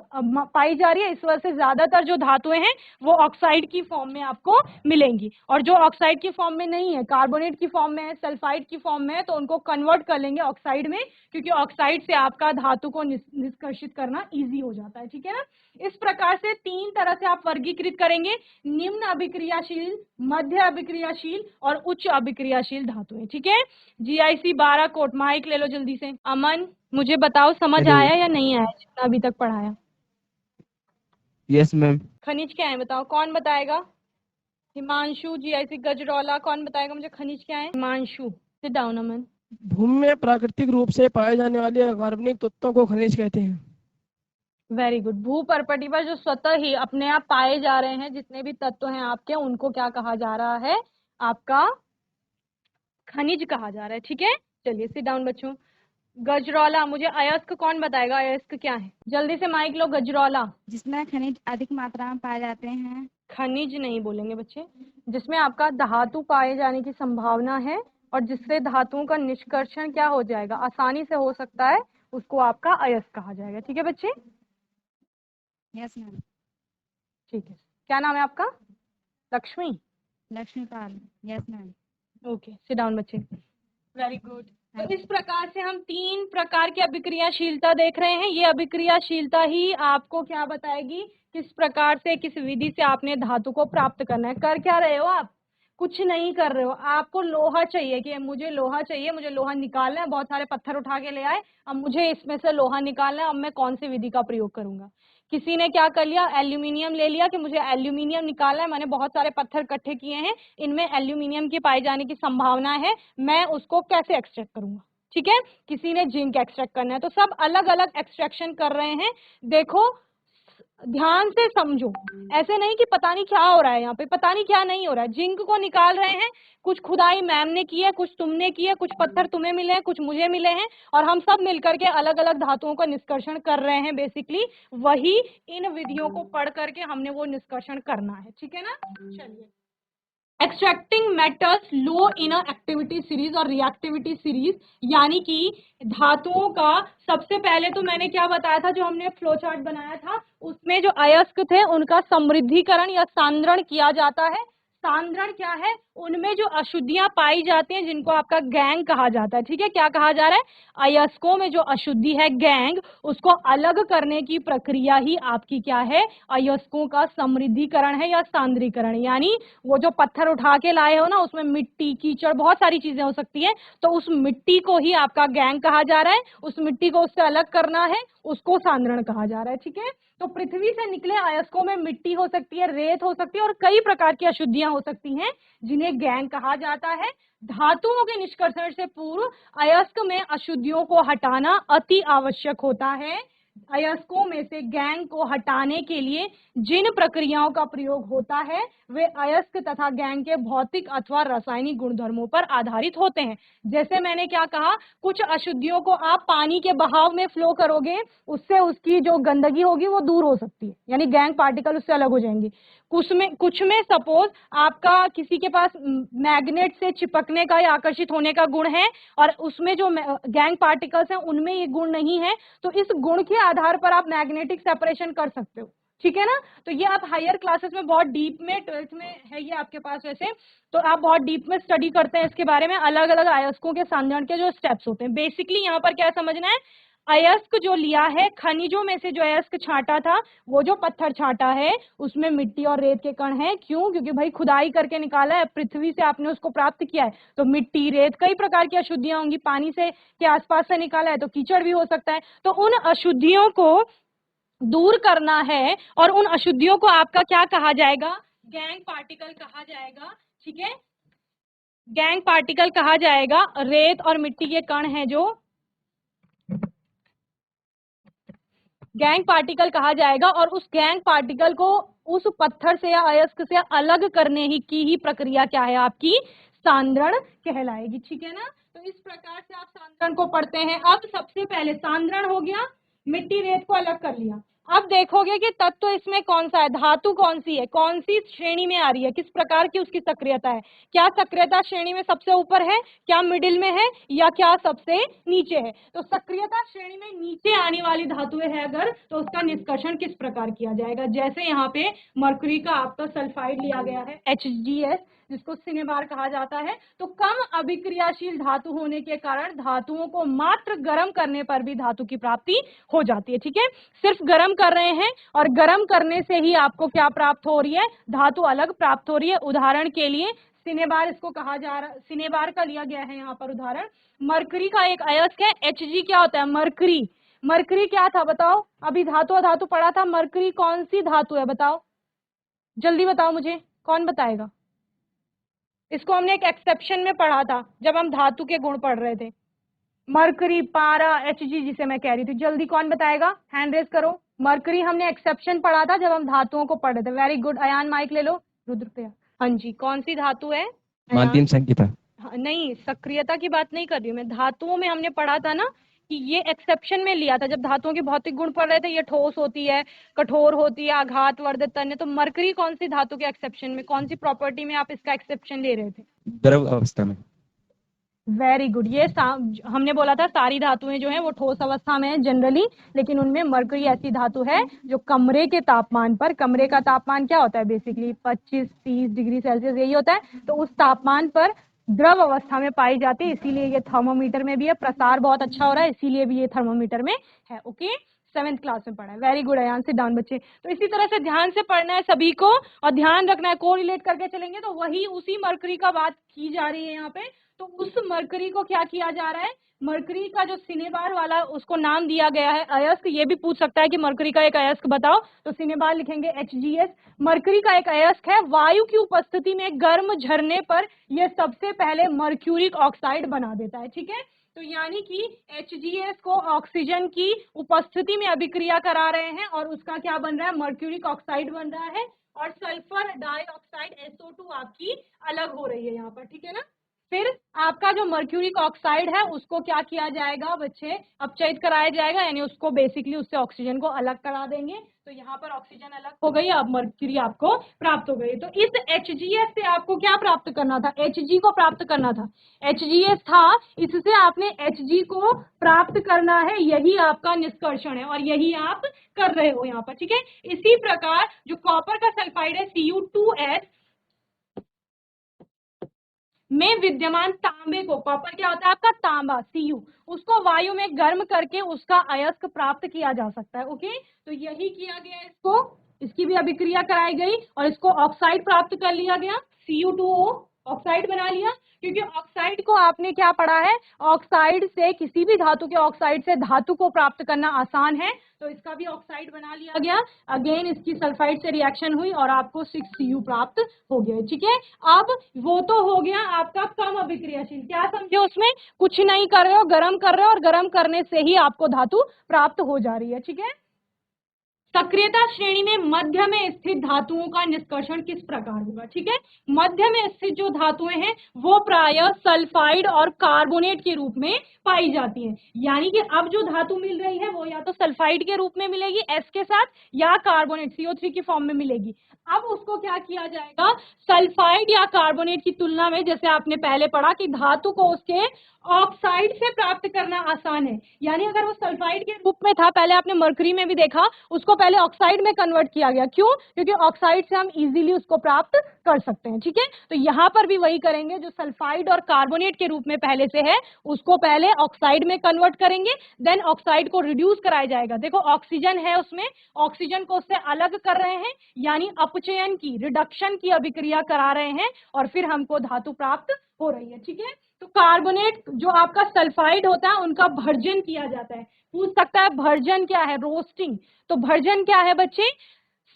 पाई जा रही है, इस वजह से ज्यादातर जो धातुएं हैं वो ऑक्साइड की फॉर्म में आपको मिलेंगी। और जो ऑक्साइड की फॉर्म में नहीं है, कार्बोनेट की फॉर्म में है, सल्फाइड की फॉर्म में है, तो उनको कन्वर्ट कर लेंगे ऑक्साइड में, क्योंकि ऑक्साइड से आपका धातु को निष्कर्षित करना ईजी हो जाता है। ठीक है ना? इस प्रकार से 3 तरह से आप वर्गीकृत करेंगे: निम्न अभिक्रियाशील, मध्य अभिक्रियाशील और उच्च अभिक्रियाशील धातुएं। ठीक है? GIC 12 coat. माइक ले लो जल्दी से। अमन, मुझे बताओ समझ हेलो। आया या नहीं आया जितना अभी तक पढ़ाया? Yes ma'am. खनिज क्या है बताओ, कौन बताएगा? हिमांशु। GIC गजरौला, कौन बताएगा मुझे खनिज क्या है? हिमांशु, सिट डाउन अमन। भूमि में प्राकृतिक रूप से पाए जाने वाले अकार्बनिक तत्वों को खनिज कहते हैं। Very good. भू परपटी पर जो स्वतः ही अपने आप पाए जा रहे हैं, जितने भी तत्व हैं आपके, उनको क्या कहा जा रहा है? आपका खनिज कहा जा रहा है। ठीक है, चलिए सिट डाउन बच्चों। गजरौला, मुझे अयस्क कौन बताएगा? अयस्क क्या है? जल्दी से माइक लो। गजरौला। जिसमें खनिज अधिक मात्रा में पाए जाते हैं। खनिज नहीं बोलेंगे बच्चे, जिसमें आपका धातु पाए जाने की संभावना है और जिससे धातुओं का निष्कर्षण क्या हो जाएगा, आसानी से हो सकता है, उसको आपका अयस्क कहा जाएगा। ठीक है बच्चे? Yes ma'am. ठीक है, क्या नाम है आपका? Lakshmi. Lakshmipal. Yes ma'am. Okay, sit down बच्चे। Very good. तो इस प्रकार से हम 3 प्रकार की अभिक्रियाशीलता देख रहे हैं। ये अभिक्रियाशीलता ही आपको क्या बताएगी, किस प्रकार से, किस विधि से आपने धातु को प्राप्त करना है। कर क्या रहे हो आप? कुछ नहीं कर रहे हो। आपको लोहा चाहिए कि मुझे लोहा चाहिए, मुझे लोहा निकालना है, बहुत सारे पत्थर उठा के ले आए, अब मुझे इसमें से लोहा निकालना है, अब मैं कौन सी विधि का प्रयोग करूंगा? किसी ने क्या कर लिया, एल्यूमिनियम ले लिया कि मुझे एल्यूमिनियम निकालना है, मैंने बहुत सारे पत्थर इकट्ठे किए हैं, इनमें एल्यूमिनियम की पाए जाने की संभावना है, मैं उसको कैसे एक्सट्रैक्ट करूंगा? ठीक है, किसी ने जिंक एक्सट्रैक्ट करना है, तो सब अलग अलग एक्सट्रैक्शन कर रहे हैं। देखो, ध्यान से समझो, ऐसे नहीं कि पता नहीं क्या हो रहा है यहाँ पे, पता नहीं क्या नहीं हो रहा है। जिंक को निकाल रहे हैं, कुछ खुदाई मैम ने की है, कुछ तुमने की है, कुछ पत्थर तुम्हें मिले हैं, कुछ मुझे मिले हैं, और हम सब मिलकर के अलग अलग धातुओं का निष्कर्षण कर रहे हैं। बेसिकली वही इन विधियों को पढ़ करके हमने वो निष्कर्षण करना है। ठीक है ना? चलिए, extracting metals low in activity series और रिएक्टिविटी सीरीज, यानी कि धातुओं का सबसे पहले तो मैंने क्या बताया था, जो हमने फ्लो चार्ट बनाया था, उसमें जो अयस्क थे उनका समृद्धिकरण या सांद्रण किया जाता है। सांद्रण क्या है? उनमें जो अशुद्धियां पाई जाती हैं, जिनको आपका गैंग कहा जाता है। ठीक है, क्या कहा जा रहा है? अयस्कों में जो अशुद्धि है, गैंग, उसको अलग करने की प्रक्रिया ही आपकी क्या है? अयस्कों का समृद्धिकरण है या सांद्रीकरण। यानी वो जो पत्थर उठा के लाए हो ना, उसमें मिट्टी, कीचड़, बहुत सारी चीजें हो सकती है, तो उस मिट्टी को ही आपका गैंग कहा जा रहा है। उस मिट्टी को उससे अलग करना है, उसको सांद्रण कहा जा रहा है। ठीक है, तो पृथ्वी से निकले अयस्कों में मिट्टी हो सकती है, रेत हो सकती है, और कई प्रकार की अशुद्धियां हो सकती हैं, जिन्हें गैंग कहा जाता है। धातुओं के निष्कर्षण से पूर्व अयस्क में अशुद्धियों को हटाना अति आवश्यक होता है। अयस्कों में से गैंग को हटाने के लिए जिन प्रक्रियाओं का प्रयोग होता है, वे अयस्क तथा गैंग के भौतिक अथवा रासायनिक गुणधर्मों पर आधारित होते हैं। जैसे मैंने क्या कहा, कुछ अशुद्धियों को आप पानी के बहाव में फ्लो करोगे, उससे उसकी जो गंदगी होगी वो दूर हो सकती है, यानी गैंग पार्टिकल उससे अलग हो जाएंगे। कुछ में सपोज आपका किसी के पास मैग्नेट से चिपकने का या आकर्षित होने का गुण है, और उसमें जो गैंग पार्टिकल्स हैं उनमें ये गुण नहीं है, तो इस गुण के आधार पर आप मैग्नेटिक सेपरेशन कर सकते हो। ठीक है ना? तो ये आप हायर क्लासेस में बहुत डीप में, 12th में है ये आपके पास वैसे, तो आप बहुत डीप में स्टडी करते हैं इसके बारे में, अलग अलग अयस्कों के सांद्रण के जो स्टेप्स होते हैं। बेसिकली यहाँ पर क्या समझना है, अयस्क जो लिया है, खनिजों में से जो अयस्क छांटा था, वो जो पत्थर छांटा है उसमें मिट्टी और रेत के कण हैं। क्यों? क्योंकि भाई खुदाई करके निकाला है, पृथ्वी से आपने उसको प्राप्त किया है, तो मिट्टी, रेत, कई प्रकार की अशुद्धियां होंगी। पानी से के आसपास से निकाला है तो कीचड़ भी हो सकता है। तो उन अशुद्धियों को दूर करना है, और उन अशुद्धियों को आपका क्या कहा जाएगा? गैंग पार्टिकल कहा जाएगा। ठीक है, गैंग पार्टिकल कहा जाएगा रेत और मिट्टी के कण हैं जो गैंग पार्टिकल कहा जाएगा, और उस गैंग पार्टिकल को उस पत्थर से या अयस्क से अलग करने ही की ही प्रक्रिया क्या है आपकी, सांद्रण कहलाएगी। ठीक है ना, तो इस प्रकार से आप सांद्रण को पढ़ते हैं। अब सबसे पहले सांद्रण हो गया, मिट्टी रेत को अलग कर लिया। अब देखोगे कि तत्व इसमें कौन सा है, धातु कौन सी है, कौन सी श्रेणी में आ रही है, किस प्रकार की उसकी सक्रियता है, क्या सक्रियता श्रेणी में सबसे ऊपर है, क्या मिडिल में है, या क्या सबसे नीचे है। तो सक्रियता श्रेणी में नीचे आने वाली धातुएं है अगर, तो उसका निष्कर्षण किस प्रकार किया जाएगा। जैसे यहाँ पे मरकरी का आपका सल्फाइड लिया गया है HGS, जिसको सिनेबार कहा जाता है। तो कम अभिक्रियाशील धातु होने के कारण धातुओं को मात्र गर्म करने पर भी धातु की प्राप्ति हो जाती है। ठीक है, सिर्फ गर्म कर रहे हैं और गर्म करने से ही आपको क्या प्राप्त हो रही है, धातु अलग प्राप्त हो रही है। उदाहरण के लिए सिनेबार इसको कहा जा रहा, सिनेबार का लिया गया है यहाँ पर उदाहरण। मरकरी का एक अयस्क है Hg, क्या होता है मरकरी। मरकरी क्या था बताओ, अभी धातु धातु पढ़ा था, मरकरी कौन सी धातु है बताओ, जल्दी बताओ मुझे, कौन बताएगा। इसको हमने एक एक्सेप्शन में पढ़ा था जब हम धातु के गुण पढ़ रहे थे। मरकरी, पारा, Hg जिसे मैं कह रही थी, जल्दी कौन बताएगा, हैंड रेज करो। मरकरी हमने एक्सेप्शन पढ़ा था जब हम धातुओं को पढ़ रहे थे। वेरी गुड, अयान माइक ले लो, रुद्रप्रिया। हाँ जी, कौन सी धातु है माध्यम संकेता। हाँ, नहीं सक्रियता की बात नहीं कर रही हूँ मैं, धातुओं में हमने पढ़ा था ना कि ये एक्सेप्शन में लिया था जब धातुओं के भौतिक गुण पढ़ रहे थे। ये ठोस होती है, कठोर होती है, आघात वर्धित तन्य। तो मरकरी कौन सी धातु के एक्सेप्शन में, कौन सी प्रॉपर्टी में आप इसका एक्सेप्शन ले रहे थे। द्रव अवस्था में। वेरी गुड, ये हमने बोला था सारी धातुएं जो हैं वो ठोस अवस्था में है जनरली, लेकिन उनमें मरकरी ऐसी धातु है जो कमरे के तापमान पर, कमरे का तापमान क्या होता है बेसिकली 25-30 डिग्री सेल्सियस यही होता है, तो उस तापमान पर द्रव अवस्था में पाई जाती है। इसीलिए ये थर्मोमीटर में भी है, प्रसार बहुत अच्छा हो रहा है इसीलिए भी ये थर्मोमीटर में है। ओके, 7th क्लास में पढ़ा है। Very good Ayaan, sit down बच्चे। तो इसी तरह से ध्यान से पढ़ना है सभी को, और ध्यान रखना है को रिलेट करके चलेंगे तो वही उसी मरकरी का बात की जा रही है यहाँ पे। तो उस मरकरी को क्या किया जा रहा है, मरकरी का जो सिनेबार वाला उसको नाम दिया गया है अयस्क। ये भी पूछ सकता है कि मरकरी का एक अयस्क बताओ, तो सिनेबार लिखेंगे HGS। मरकरी का एक अयस्क है, वायु की उपस्थिति में गर्म झरने पर यह सबसे पहले मर्क्यूरिक ऑक्साइड बना देता है। ठीक है, तो यानी कि HGS को ऑक्सीजन की उपस्थिति में अभिक्रिया करा रहे हैं और उसका क्या बन रहा है, मर्क्यूरिक ऑक्साइड बन रहा है, और सल्फर डाइऑक्साइड SO2 आपकी अलग हो रही है यहाँ पर। ठीक है ना, फिर आपका जो मर्क्यूरिक ऑक्साइड है उसको क्या किया जाएगा बच्चे, अपचयित कराया जाएगा, यानी उसको बेसिकली उससे ऑक्सीजन को अलग करा देंगे। तो यहाँ पर ऑक्सीजन अलग हो गई, अब मर्क्यूरी आपको प्राप्त हो गई। तो इस HGS से आपको क्या प्राप्त करना था, Hg को प्राप्त करना था। HGS था, इससे आपने Hg को प्राप्त करना है, यही आपका निष्कर्षण है और यही आप कर रहे हो यहाँ पर। ठीक है, इसी प्रकार जो कॉपर का सल्फाइड है Cu2S में विद्यमान तांबे को, कॉपर क्या होता है आपका तांबा Cu, उसको वायु में गर्म करके उसका अयस्क प्राप्त किया जा सकता है। ओके, तो यही किया गया, इसको, इसकी भी अभिक्रिया कराई गई और इसको ऑक्साइड प्राप्त कर लिया गया, Cu2O ऑक्साइड बना लिया। क्योंकि ऑक्साइड को आपने क्या पढ़ा है, ऑक्साइड से, किसी भी धातु के ऑक्साइड से धातु को प्राप्त करना आसान है, तो इसका भी ऑक्साइड बना लिया गया। अगेन इसकी सल्फाइड से रिएक्शन हुई और आपको 6Cu प्राप्त हो गया। ठीक है, अब वो तो हो गया आपका कम अभिक्रियाशील, क्या समझे उसमें, कुछ नहीं कर रहे हो, गर्म कर रहे हो और गर्म करने से ही आपको धातु प्राप्त हो जा रही है। ठीक है, सक्रियता श्रेणी में मध्य में स्थित धातुओं का निष्कर्षण किस प्रकार होगा। ठीक है, मध्य में स्थित जो धातुएं हैं वो प्रायः सल्फाइड और कार्बोनेट के रूप में पाई जाती हैं। यानी कि अब जो धातु मिल रही है वो या तो सल्फाइड के रूप में मिलेगी S के साथ, या कार्बोनेट CO3 की फॉर्म में मिलेगी। अब उसको क्या किया जाएगा, सल्फाइड या कार्बोनेट की तुलना में, जैसे आपने पहले पढ़ा कि धातु को उसके ऑक्साइड से प्राप्त करना आसान है, यानी अगर वो सल्फाइड के रूप में था, पहले आपने मरकरी में भी देखा, उसको पहले ऑक्साइड में कन्वर्ट किया गया। क्यों, क्योंकि ऑक्साइड से हम इजीली उसको प्राप्त कर सकते हैं। ठीक है, तो यहाँ पर भी वही करेंगे, जो सल्फाइड और कार्बोनेट के रूप में पहले से है उसको पहले ऑक्साइड में कन्वर्ट करेंगे, देन ऑक्साइड को रिड्यूस कराया जाएगा। देखो ऑक्सीजन है उसमें, ऑक्सीजन को उससे अलग कर रहे हैं, यानी अपचयन की, रिडक्शन की अभिक्रिया करा रहे हैं, और फिर हमको धातु प्राप्त हो रही है। ठीक है, तो कार्बोनेट जो आपका सल्फाइड होता है उनका भर्जन किया जाता है। पूछ सकता है भर्जन क्या है, रोस्टिंग। तो भर्जन क्या है बच्चे,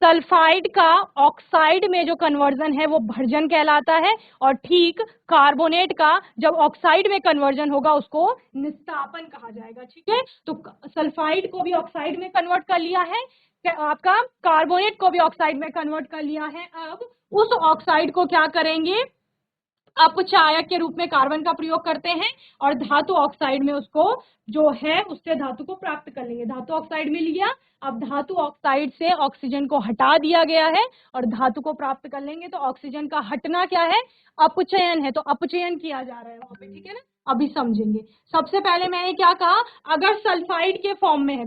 सल्फाइड का ऑक्साइड में जो कन्वर्जन है वो भर्जन कहलाता है, और ठीक कार्बोनेट का जब ऑक्साइड में कन्वर्जन होगा उसको निस्तापन कहा जाएगा। ठीक है, तो सल्फाइड को भी ऑक्साइड में कन्वर्ट कर लिया है, आपका कार्बोनेट को भी ऑक्साइड में कन्वर्ट कर लिया है। अब उस ऑक्साइड को क्या करेंगे, अपचायक के रूप में कार्बन का प्रयोग करते हैं और धातु ऑक्साइड में उसको जो है उससे धातु को प्राप्त कर लेंगे। धातु ऑक्साइड मिल गया, अब धातु ऑक्साइड से ऑक्सीजन को हटा दिया गया है और धातु को प्राप्त कर लेंगे। तो ऑक्सीजन का हटना क्या है, अपचयन है, तो अपचयन किया जा रहा है वहां पे। ठीक है ना, अभी समझेंगे। सबसे पहले मैंने क्या कहा, अगर सल्फाइड के फॉर्म में है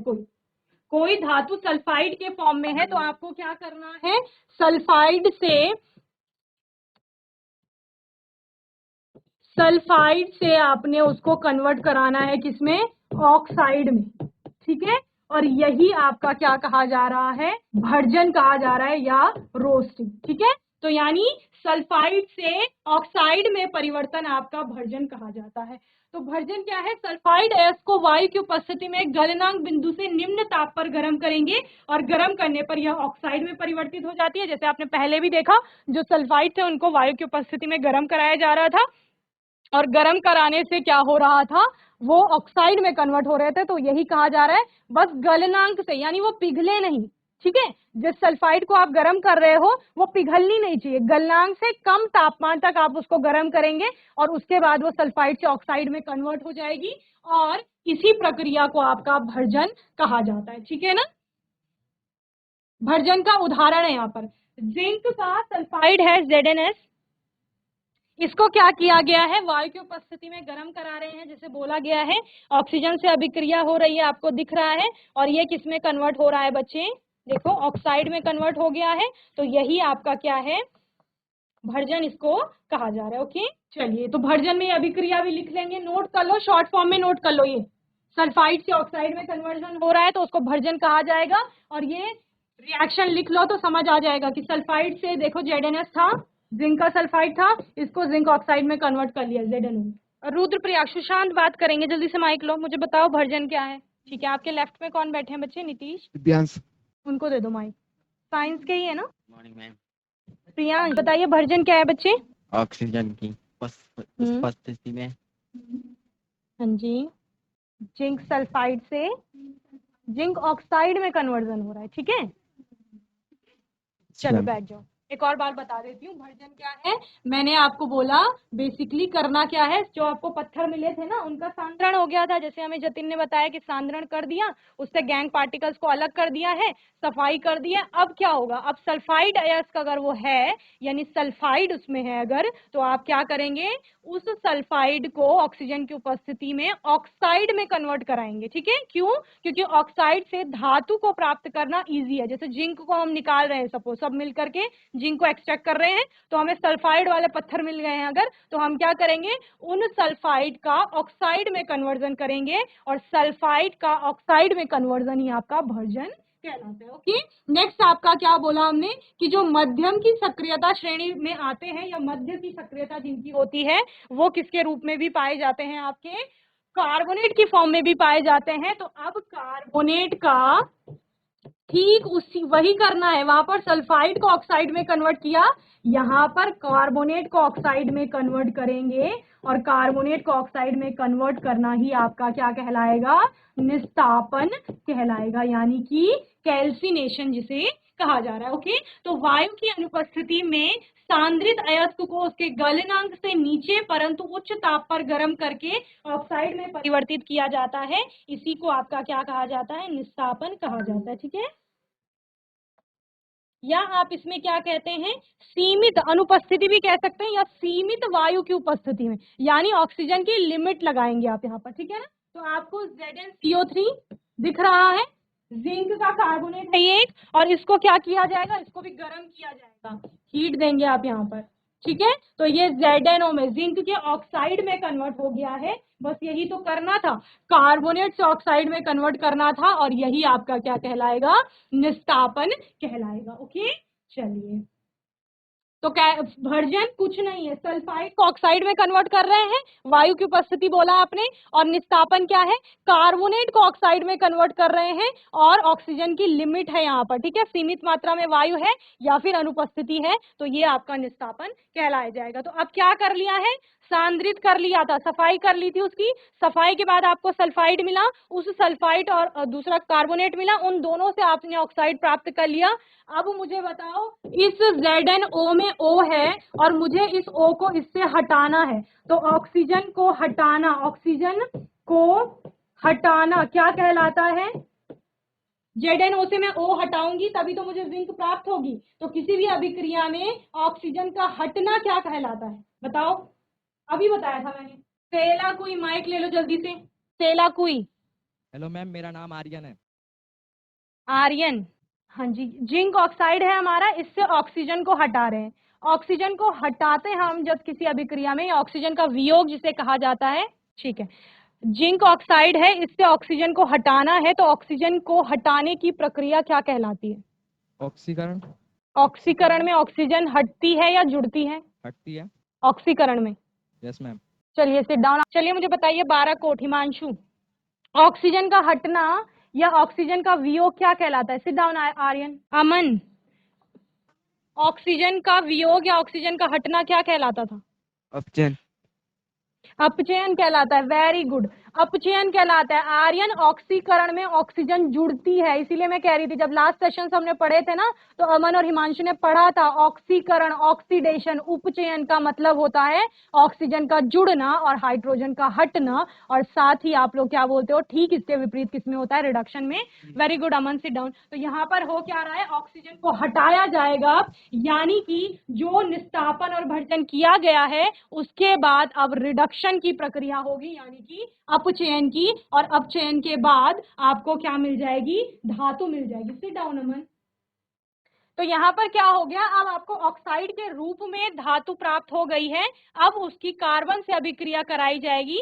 कोई धातु सल्फाइड के फॉर्म में है तो आपको क्या करना है, सल्फाइड से आपने उसको कन्वर्ट कराना है किसमें, ऑक्साइड में। ठीक है, और यही आपका क्या कहा जा रहा है, भर्जन कहा जा रहा है या रोस्टिंग। ठीक है, तो यानी सल्फाइड से ऑक्साइड में परिवर्तन आपका भर्जन कहा जाता है। तो भर्जन क्या है, सल्फाइड अयस्क को वायु की उपस्थिति में गलनांक बिंदु से निम्न ताप पर गर्म करेंगे और गर्म करने पर यह ऑक्साइड में परिवर्तित हो जाती है। जैसे आपने पहले भी देखा, जो सल्फाइड थे उनको वायु की उपस्थिति में गर्म कराया जा रहा था और गर्म कराने से क्या हो रहा था, वो ऑक्साइड में कन्वर्ट हो रहे थे। तो यही कहा जा रहा है, बस गलनांक से, यानी वो पिघले नहीं। ठीक है, जिस सल्फाइड को आप गर्म कर रहे हो वो पिघलनी नहीं चाहिए, गलनांक से कम तापमान तक आप उसको गर्म करेंगे और उसके बाद वो सल्फाइड से ऑक्साइड में कन्वर्ट हो जाएगी और इसी प्रक्रिया को आपका भर्जन कहा जाता है। ठीक है ना, भर्जन का उदाहरण है यहाँ पर जिंक का सल्फाइड है ZnS, इसको क्या किया गया है, वायु की उपस्थिति में गर्म करा रहे हैं, जैसे बोला गया है ऑक्सीजन से अभिक्रिया हो रही है, आपको दिख रहा है, और ये किस में कन्वर्ट हो रहा है बच्चे, देखो ऑक्साइड में कन्वर्ट हो गया है। तो यही आपका क्या है, भर्जन इसको कहा जा रहा है। ओके, चलिए, तो भर्जन में अभिक्रिया भी लिख लेंगे, नोट कर लो, शॉर्ट फॉर्म में नोट कर लो। ये सल्फाइड से ऑक्साइड में कन्वर्जन हो रहा है तो उसको भर्जन कहा जाएगा, और ये रिएक्शन लिख लो तो समझ आ जाएगा कि सल्फाइड से देखो ZnS था, जिंक का सल्फाइड था, इसको जिंक ऑक्साइड में कन्वर्ट कर लिया ZnO। रुद्रप्रिया, सुशांत बात करेंगे, जल्दी से माइक लो, मुझे बताओ भर्जन क्या है। ठीक है, आपके लेफ्ट में कौन बैठे हैं बच्चे, नीतीश, दिव्यांश, उनको दे दो माइक, साइंस के ही है ना। Morning ma'am. प्रियांश बताइए भर्जन क्या है बच्चे। ऑक्सीजन की उपस्थिति में हाँ जी, जिंक सल्फाइड से जिंक ऑक्साइड में कन्वर्जन हो रहा है। ठीक है, चलो बैठ जाओ। एक और बार बता देती हूँ, भर्जन क्या है। मैंने आपको बोला बेसिकली करना क्या है, जो आपको पत्थर मिले थे ना उनका सांद्रण हो गया था, जैसे हमें जतिन ने बताया कि सांद्रण कर दिया, उससे गैंग पार्टिकल्स को अलग कर दिया है, सफाई कर दिया। अब क्या होगा, अब सल्फाइड अयस्क अगर वो है, यानी सल्फाइड उसमें है अगर, तो आप क्या करेंगे, उस सल्फाइड को ऑक्सीजन की उपस्थिति में ऑक्साइड में कन्वर्ट कराएंगे। ठीक है, क्यों, क्योंकि ऑक्साइड से धातु को प्राप्त करना इजी है। जैसे जिंक को हम निकाल रहे हैं, सपोज सब मिल करके जिंक को एक्सट्रैक्ट कर रहे हैं, तो हमें सल्फाइड वाले पत्थर मिल गए हैं अगर, तो हम क्या करेंगे, उन सल्फाइड का ऑक्साइड में कन्वर्जन करेंगे और सल्फाइड का ऑक्साइड में कन्वर्जन ही आपका भर्जन कहलाता है। ओके, नेक्स्ट आपका क्या बोला हमने कि जो मध्यम की सक्रियता श्रेणी में आते हैं या मध्य की सक्रियता जिनकी होती है वो किसके रूप में भी पाए जाते हैं, आपके कार्बोनेट की फॉर्म में भी पाए जाते हैं। तो अब कार्बोनेट का ठीक उसी वही करना है, वहां पर सल्फाइड को ऑक्साइड में कन्वर्ट किया, यहाँ पर कार्बोनेट को ऑक्साइड में कन्वर्ट करेंगे और कार्बोनेट को ऑक्साइड में कन्वर्ट करना ही आपका क्या कहलाएगा, निस्तापन कहलाएगा, यानी कि कैल्सिनेशन जिसे कहा जा रहा है। ओके, तो वायु की अनुपस्थिति में सांद्रित अयस्क को उसके गलनांक से नीचे परंतु उच्च ताप पर गर्म करके ऑक्साइड में परिवर्तित किया जाता है, इसी को आपका क्या कहा जाता है, निस्तापन कहा जाता है। ठीक है, या आप इसमें क्या कहते हैं, सीमित अनुपस्थिति भी कह सकते हैं या सीमित वायु की उपस्थिति में, यानी ऑक्सीजन की लिमिट लगाएंगे आप यहाँ पर। ठीक है ना, तो आपको ZnCO3 दिख रहा है, जिंक का कार्बोनेट है ये एक, और इसको क्या किया जाएगा, इसको भी गर्म किया जाएगा, हीट देंगे आप यहाँ पर। ठीक है, तो ये ZnO में जिंक के ऑक्साइड में कन्वर्ट हो गया है, बस यही तो करना था, कार्बोनेट से ऑक्साइड में कन्वर्ट करना था, और यही आपका क्या कहलाएगा, निस्तापन कहलाएगा। ओके, चलिए तो भर्जन कुछ नहीं है, सल्फाइड को ऑक्साइड में कन्वर्ट कर रहे हैं, वायु की उपस्थिति बोला आपने, और निस्तापन क्या है, कार्बोनेट को ऑक्साइड में कन्वर्ट कर रहे हैं, और ऑक्सीजन की लिमिट है यहाँ पर, ठीक है, सीमित मात्रा में वायु है या फिर अनुपस्थिति है, तो ये आपका निस्तापन कहलाया जाएगा। तो अब क्या कर लिया है, सांद्रित कर लिया था, सफाई कर ली थी उसकी, सफाई के बाद आपको सल्फाइड मिला, उस सल्फाइड और दूसरा कार्बोनेट मिला, उन दोनों से आपने ऑक्साइड प्राप्त कर लिया। अब मुझे बताओ, इस ZnO में O है और मुझे इस O को इससे हटाना है, तो ऑक्सीजन को हटाना, ऑक्सीजन को हटाना क्या कहलाता है, ZnO से मैं O हटाऊंगी तभी तो मुझे जिंक प्राप्त होगी। तो किसी भी अभिक्रिया में ऑक्सीजन का हटना क्या कहलाता है, बताओ, अभी बताया था मैंने। सेला कोई माइक ले लो जल्दी से, सेला कोई। हेलो मैम, मेरा नाम आर्यन है। आर्यन, हाँ जी, जिंक ऑक्साइड है हमारा, इससे ऑक्सीजन को हटा रहे हैं। ऑक्सीजन को हटाते हैं हम जब किसी अभिक्रिया में, ऑक्सीजन का वियोग जिसे कहा जाता है, ठीक है, जिंक ऑक्साइड है, इससे ऑक्सीजन को हटाना है, तो ऑक्सीजन को हटाने की प्रक्रिया क्या कहलाती है, ऑक्सीकरण। ऑक्सीकरण में ऑक्सीजन हटती है या जुड़ती है, हटती है। ऑक्सीकरण में, यस मैम। चलिए सिट डाउन। चलिए मुझे बताइए 12 कोट, हिमांशु, ऑक्सीजन का हटना या ऑक्सीजन का वियोग क्या कहलाता है, सिट डाउन आर्यन। अमन, ऑक्सीजन का वियोग या ऑक्सीजन का हटना क्या कहलाता था, अपचयन। अपचयन कहलाता है, वेरी गुड, अपचयन कहलाता है। आर्यन, ऑक्सीकरण में ऑक्सीजन जुड़ती है, इसीलिए मैं कह रही थी, जब लास्ट सेशन हमने पढ़े थे ना, तो अमन और हिमांशु ने पढ़ा था, ऑक्सीकरण, ऑक्सीडेशन, उपचयन का मतलब होता है ऑक्सीजन का जुड़ना और हाइड्रोजन का हटना, और साथ ही आप लोग क्या बोलते हो, ठीक इसके विपरीत किसमें होता है, रिडक्शन में। वेरी गुड अमन, सिट डाउन। तो यहाँ पर हो क्या रहा है, ऑक्सीजन को हटाया जाएगा, यानी कि जो निस्तापन और भर्जन किया गया है उसके बाद अब रिडक्शन की प्रक्रिया होगी, यानी कि अपचयन की, और अपचयन के बाद आपको क्या मिल जाएगी, धातु मिल जाएगी। सिट डाउन अमन। तो यहाँ पर क्या हो गया, अब आपको ऑक्साइड के रूप में धातु प्राप्त हो गई है, अब उसकी कार्बन से अभिक्रिया कराई जाएगी।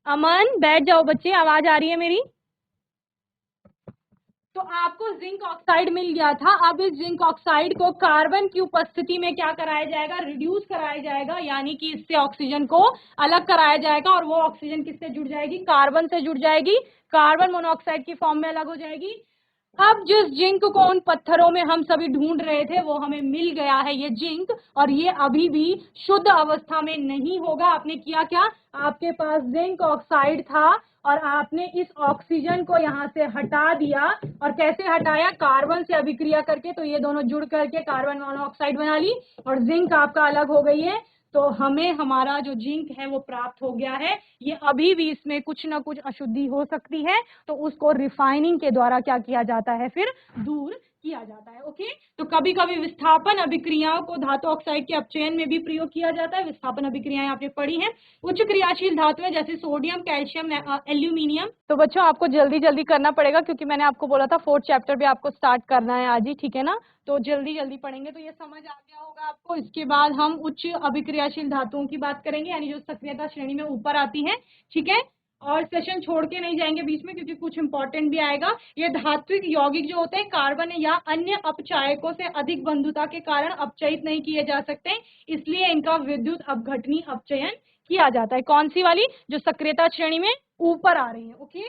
अमन बैठ जाओ बच्चे, आवाज आ रही है मेरी। तो आपको जिंक ऑक्साइड मिल गया था, अब इस जिंक ऑक्साइड को कार्बन की उपस्थिति में क्या कराया जाएगा, रिड्यूस कराया जाएगा, यानी कि इससे ऑक्सीजन को अलग कराया जाएगा, और वो ऑक्सीजन किससे जुड़ जाएगी, कार्बन से जुड़ जाएगी, कार्बन मोनोऑक्साइड की फॉर्म में अलग हो जाएगी। अब जिस जिंक को उन पत्थरों में हम सभी ढूंढ रहे थे वो हमें मिल गया है, ये जिंक, और ये अभी भी शुद्ध अवस्था में नहीं होगा। आपने किया क्या, आपके पास जिंक ऑक्साइड था और आपने इस ऑक्सीजन को यहाँ से हटा दिया, और कैसे हटाया, कार्बन से अभिक्रिया करके, तो ये दोनों जुड़ करके कार्बन मोनोऑक्साइड बना ली और जिंक आपका अलग हो गई है, तो हमें हमारा जो जिंक है वो प्राप्त हो गया है। ये अभी भी इसमें कुछ ना कुछ अशुद्धि हो सकती है, तो उसको रिफाइनिंग के द्वारा क्या किया जाता है, फिर दूर किया जाता है। ओके, तो कभी कभी विस्थापन अभिक्रियाओं को धातु ऑक्साइड के अपचयन में भी प्रयोग किया जाता है। विस्थापन अभिक्रियाएं आपने पढ़ी हैं, उच्च क्रियाशील धातुएं जैसे सोडियम, कैल्शियम, एल्यूमिनियम। तो बच्चों आपको जल्दी जल्दी करना पड़ेगा, क्योंकि मैंने आपको बोला था 4th चैप्टर भी आपको स्टार्ट करना है आज ही, ठीक है ना, तो जल्दी जल्दी पढ़ेंगे तो ये समझ आ गया होगा आपको। इसके बाद हम उच्च अभिक्रियाशील धातुओं की बात करेंगे, यानी जो सक्रियता श्रेणी में ऊपर आती है, ठीक है, और सेशन छोड़ के नहीं जाएंगे बीच में, क्योंकि कुछ इंपॉर्टेंट भी आएगा। ये धात्विक यौगिक जो होते हैं कार्बन या अन्य अपचायकों से अधिक बंधुता के कारण अपचयित नहीं किए जा सकते, इसलिए इनका विद्युत अपघटनी अपचयन किया जाता है। कौन सी वाली, जो सक्रियता श्रेणी में ऊपर आ रही है। ओके,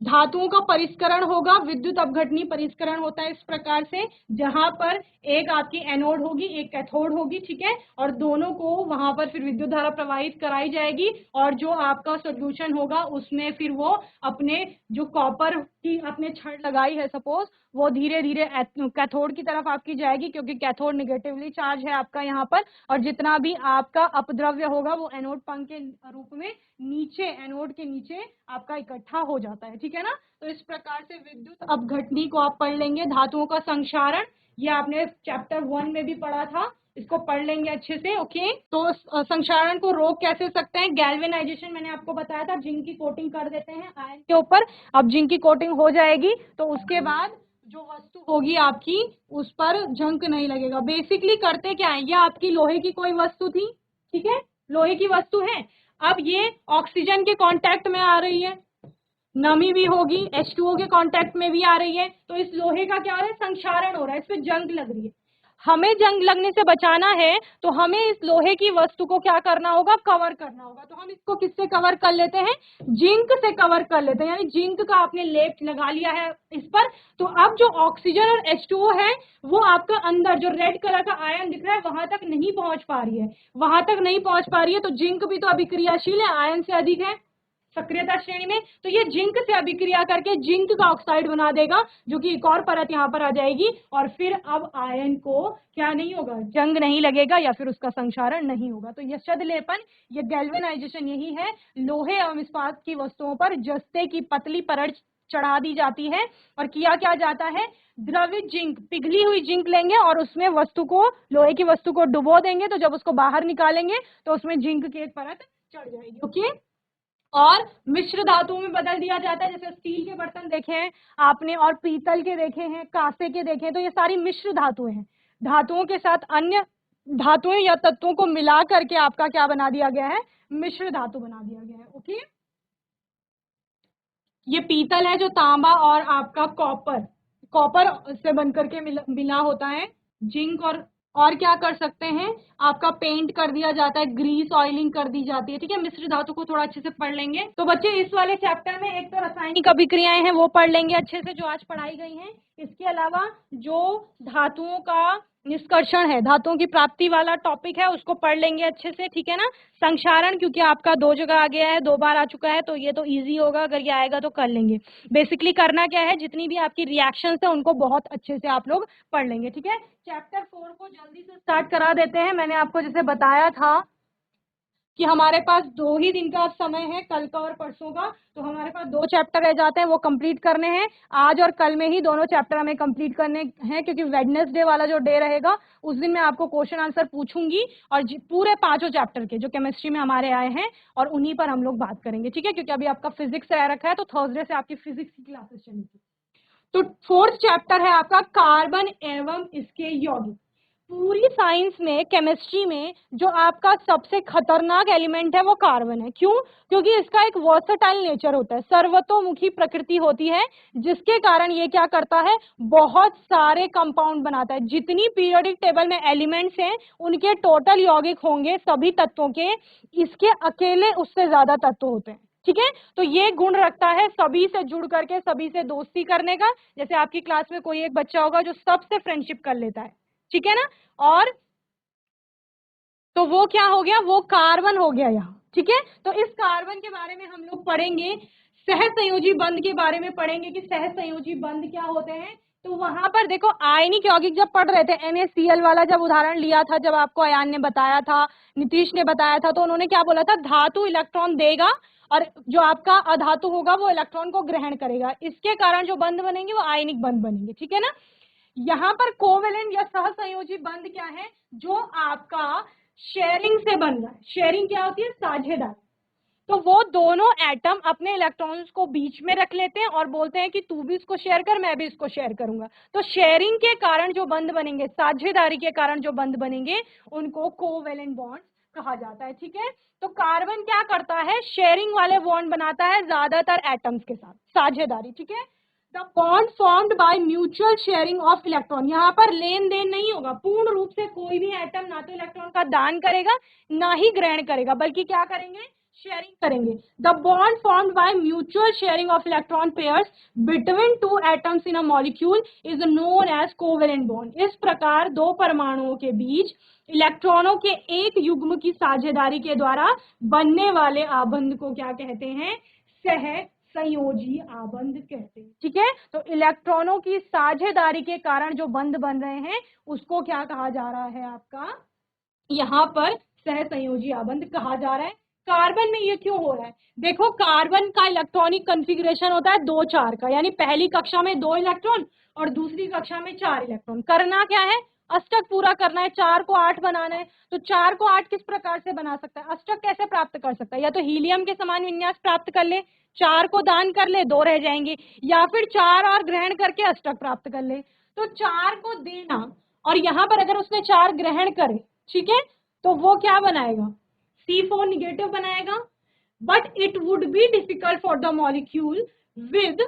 धातुओं का परिष्करण होगा, विद्युत अपघटनी परिष्करण होता है इस प्रकार से, जहां पर एक आपकी एनोड होगी, एक कैथोड होगी, ठीक है, और दोनों को वहां पर फिर विद्युत धारा प्रवाहित कराई जाएगी, और जो आपका सॉल्यूशन होगा उसमें फिर वो अपने जो कॉपर की आपने छड़ लगाई है सपोज, वो धीरे धीरे कैथोड की तरफ आपकी जाएगी, क्योंकि कैथोड निगेटिवली चार्ज है आपका यहाँ पर, और जितना भी आपका अपद्रव्य होगा वो एनोड पंख के रूप में नीचे, एनोड के नीचे आपका इकट्ठा हो जाता है, ठीक है ना। तो इस प्रकार से विद्युत अपघटनी को आप पढ़ लेंगे। धातुओं का संक्षारण, ये आपने चैप्टर 1 में भी पढ़ा था, इसको पढ़ लेंगे अच्छे से। ओके, तो संक्षारण को रोक कैसे सकते हैं, गैल्वेनाइजेशन मैंने आपको बताया था, जिंक की कोटिंग कर देते हैं आयन के ऊपर। अब जिंक की कोटिंग हो जाएगी तो उसके बाद जो वस्तु होगी आपकी उस पर जंग नहीं लगेगा। बेसिकली करते क्या है, ये आपकी लोहे की कोई वस्तु थी, ठीक है, लोहे की वस्तु है, अब ये ऑक्सीजन के कांटेक्ट में आ रही है, नमी भी होगी, H2O के कांटेक्ट में भी आ रही है, तो इस लोहे का क्या हो रहा है, संक्षारण हो रहा है, इस पे जंग लग रही है। हमें जंग लगने से बचाना है तो हमें इस लोहे की वस्तु को क्या करना होगा, कवर करना होगा। तो हम इसको किससे कवर कर लेते हैं, जिंक से कवर कर लेते हैं, यानी जिंक का आपने लेप लगा लिया है इस पर। तो अब जो ऑक्सीजन और H2O है वो आपका अंदर जो रेड कलर का आयन दिख रहा है वहां तक नहीं पहुंच पा रही है, वहां तक नहीं पहुंच पा रही है। तो जिंक भी तो अभिक्रियाशील है, आयन से अधिक है सक्रियता श्रेणी में, तो ये जिंक से अभिक्रिया करके जिंक का ऑक्साइड बना देगा, जो कि एक और परत यहाँ पर आ जाएगी। और फिर अब आयन को क्या नहीं होगा, जंग नहीं लगेगा या फिर उसका संक्षारण नहीं होगा। तो यह शद लेपन, ये गैल्वेनाइजेशन यही है। लोहे एवं इस्पात की वस्तुओं पर जस्ते की पतली परत चढ़ा दी जाती है और किया क्या जाता है, द्रवित जिंक, पिघली हुई जिंक लेंगे और उसमें वस्तु को, लोहे की वस्तु को डुबो देंगे। तो जब उसको बाहर निकालेंगे तो उसमें जिंक की एक परत चढ़ जाएगी। ओके, और मिश्र धातुओं में बदल दिया जाता है। जैसे स्टील के बर्तन देखे हैं आपने और पीतल के देखे हैं, कांसे के देखे हैं, तो ये सारी मिश्र धातुएं हैं। धातुओं के साथ अन्य धातुएं या तत्वों को मिला करके आपका क्या बना दिया गया है, मिश्र धातु बना दिया गया है। ओके, ये पीतल है जो तांबा और आपका कॉपर से बनकर के मिला होता है। जिंक और क्या कर सकते हैं, आपका पेंट कर दिया जाता है, ग्रीस ऑयलिंग कर दी जाती है। ठीक है, मिश्र धातु को थोड़ा अच्छे से पढ़ लेंगे। तो बच्चे इस वाले चैप्टर में एक तो रासायनिक अभिक्रियाएं हैं वो पढ़ लेंगे अच्छे से जो आज पढ़ाई गई हैं। इसके अलावा जो धातुओं का निष्कर्षण है, धातुओं की प्राप्ति वाला टॉपिक है, उसको पढ़ लेंगे अच्छे से। ठीक है ना, संक्षारण क्योंकि आपका 2 जगह आ गया है, 2 बार आ चुका है, तो ये तो इजी होगा, अगर ये आएगा तो कर लेंगे। बेसिकली करना क्या है, जितनी भी आपकी रिएक्शंस है उनको बहुत अच्छे से आप लोग पढ़ लेंगे। ठीक है, चैप्टर 4 को जल्दी से स्टार्ट करा देते हैं। मैंने आपको जैसे बताया था कि हमारे पास 2 ही दिन का समय है, कल का और परसों का, तो हमारे पास 2 चैप्टर रह जाते हैं, वो कंप्लीट करने हैं। आज और कल में ही दोनों चैप्टर हमें कंप्लीट करने हैं, क्योंकि वेडनेसडे वाला जो डे रहेगा उस दिन मैं आपको क्वेश्चन आंसर पूछूंगी और पूरे 5 चैप्टर के जो केमिस्ट्री में हमारे आए हैं और उन्हीं पर हम लोग बात करेंगे। ठीक है, क्योंकि अभी आपका फिजिक्स रह रखा है तो थर्सडे से आपकी फिजिक्स की क्लासेस चलेगी। तो 4th चैप्टर है आपका कार्बन एवं इसके यौगिक। पूरी साइंस में, केमिस्ट्री में जो आपका सबसे खतरनाक एलिमेंट है वो कार्बन है। क्यों? क्योंकि इसका एक वर्सेटाइल नेचर होता है, सर्वतोमुखी प्रकृति होती है, जिसके कारण ये क्या करता है, बहुत सारे कंपाउंड बनाता है। जितनी पीरियोडिक टेबल में एलिमेंट्स हैं उनके टोटल यौगिक होंगे सभी तत्वों के, इसके अकेले उससे ज्यादा तत्व होते हैं। ठीक है, तो ये गुण रखता है सभी से जुड़ करके सभी से दोस्ती करने का। जैसे आपकी क्लास में कोई एक बच्चा होगा जो सबसे फ्रेंडशिप कर लेता है, ठीक है ना, और तो वो क्या हो गया, वो कार्बन हो गया यहाँ। ठीक है, तो इस कार्बन के बारे में हम लोग पढ़ेंगे, सहसंयोजी बंध के बारे में पढ़ेंगे कि सहसंयोजी बंध क्या होते हैं। तो वहां पर देखो, आयनिक यौगिक जब पढ़ रहे थे, NaCl वाला जब उदाहरण लिया था, जब आपको अयान ने बताया था, नीतीश ने बताया था, तो उन्होंने क्या बोला था, धातु इलेक्ट्रॉन देगा और जो आपका अधातु होगा वो इलेक्ट्रॉन को ग्रहण करेगा। इसके कारण जो बंध बनेंगे वो आयनिक बंध बनेंगे। ठीक है ना, यहाँ पर कोवेलेंट या सहसंयोजी बंध क्या है, जो आपका शेयरिंग से बन रहा है। शेयरिंग क्या होती है, साझेदारी। तो वो दोनों एटम अपने इलेक्ट्रॉन्स को बीच में रख लेते हैं और बोलते हैं कि तू भी इसको शेयर कर, मैं भी इसको शेयर करूंगा। तो शेयरिंग के कारण जो बंध बनेंगे, साझेदारी के कारण जो बंध बनेंगे, उनको कोवेलेंट बॉन्ड कहा जाता है। ठीक है, तो कार्बन क्या करता है, शेयरिंग वाले बॉन्ड बनाता है ज्यादातर एटम्स के साथ, साझेदारी। ठीक है, the bond formed by mutual sharing of electron, यहाँ पर लेन देन नहीं होगा, पूर्ण रूप से कोई भी एटम ना तो इलेक्ट्रॉन का दान करेगा ना ही ग्रहण करेगा, बल्कि क्या करेंगे, शेयरिंग करेंगे। The bond formed by mutual sharing of electron pairs between 2 atoms in a molecule is known as covalent bond. इस प्रकार 2 परमाणुओं के बीच इलेक्ट्रॉनों के एक युग्म की साझेदारी के द्वारा बनने वाले आबंध को क्या कहते हैं, सह संयोजी आबंध कहते हैं। ठीक है, तो इलेक्ट्रॉनों की साझेदारी के कारण जो बंध बन रहे हैं उसको क्या कहा जा रहा है, आपका यहाँ पर सहसंयोजी आबंध कहा जा रहा है। कार्बन में ये क्यों हो रहा है, देखो कार्बन का इलेक्ट्रॉनिक कॉन्फ़िगरेशन होता है 2-4 का, यानी पहली कक्षा में 2 इलेक्ट्रॉन और दूसरी कक्षा में 4 इलेक्ट्रॉन। करना क्या है, अष्टक पूरा करना है, 4 को 8 बनाना है। तो 4 को 8 किस प्रकार से बना सकता है, अष्टक कैसे प्राप्त कर सकता है, या तो हीलियम के समान विन्यास प्राप्त कर ले, 4 को दान कर ले, 2 रह जाएंगे, या फिर 4 और ग्रहण करके अष्टक प्राप्त कर ले। तो 4 को देना और यहाँ पर अगर उसने 4 ग्रहण करे, ठीक है, तो वो क्या बनाएगा, C4 निगेटिव बनाएगा। But it would be difficult for the molecule with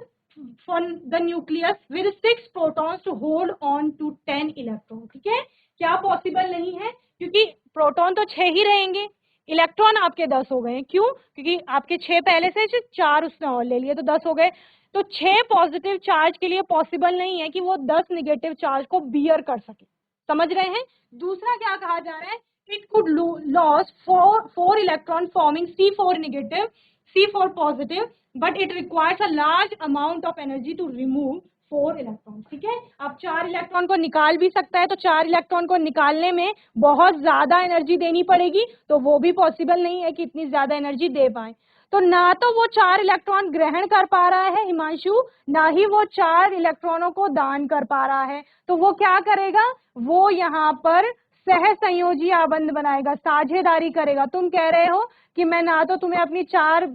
from the nucleus with 6 protons to hold on to 10 electrons। ठीक है, क्या पॉसिबल नहीं है? क्योंकि प्रोटॉन तो 6 ही रहेंगे, इलेक्ट्रॉन आपके 10 हो गए। क्यों? क्योंकि आपके 6 पहले से 4 उसने और ले लिए तो 10 हो गए। तो 6 पॉजिटिव चार्ज के लिए पॉसिबल नहीं है कि वो 10 निगेटिव चार्ज को बियर कर सके। समझ रहे हैं? दूसरा क्या कहा जा रहा है? It could loss 4 electron forming C4 negative, C4 positive, but it requires a large amount of energy to remove 4 electron. ठीक है, अब 4 इलेक्ट्रॉन को निकाल भी सकता है, तो 4 इलेक्ट्रॉन को निकालने में बहुत ज्यादा एनर्जी देनी पड़ेगी, तो वो भी पॉसिबल नहीं है कि इतनी ज्यादा एनर्जी दे पाए। तो ना तो वो 4 इलेक्ट्रॉन ग्रहण कर पा रहा है हिमांशु, ना ही वो 4 इलेक्ट्रॉनों को दान कर पा रहा है। तो वो क्या करेगा? वो यहाँ पर सह संयोजी आबंध बनाएगा, साझेदारी करेगा। तुम कह रहे हो कि मैं ना तो तुम्हें अपनी 4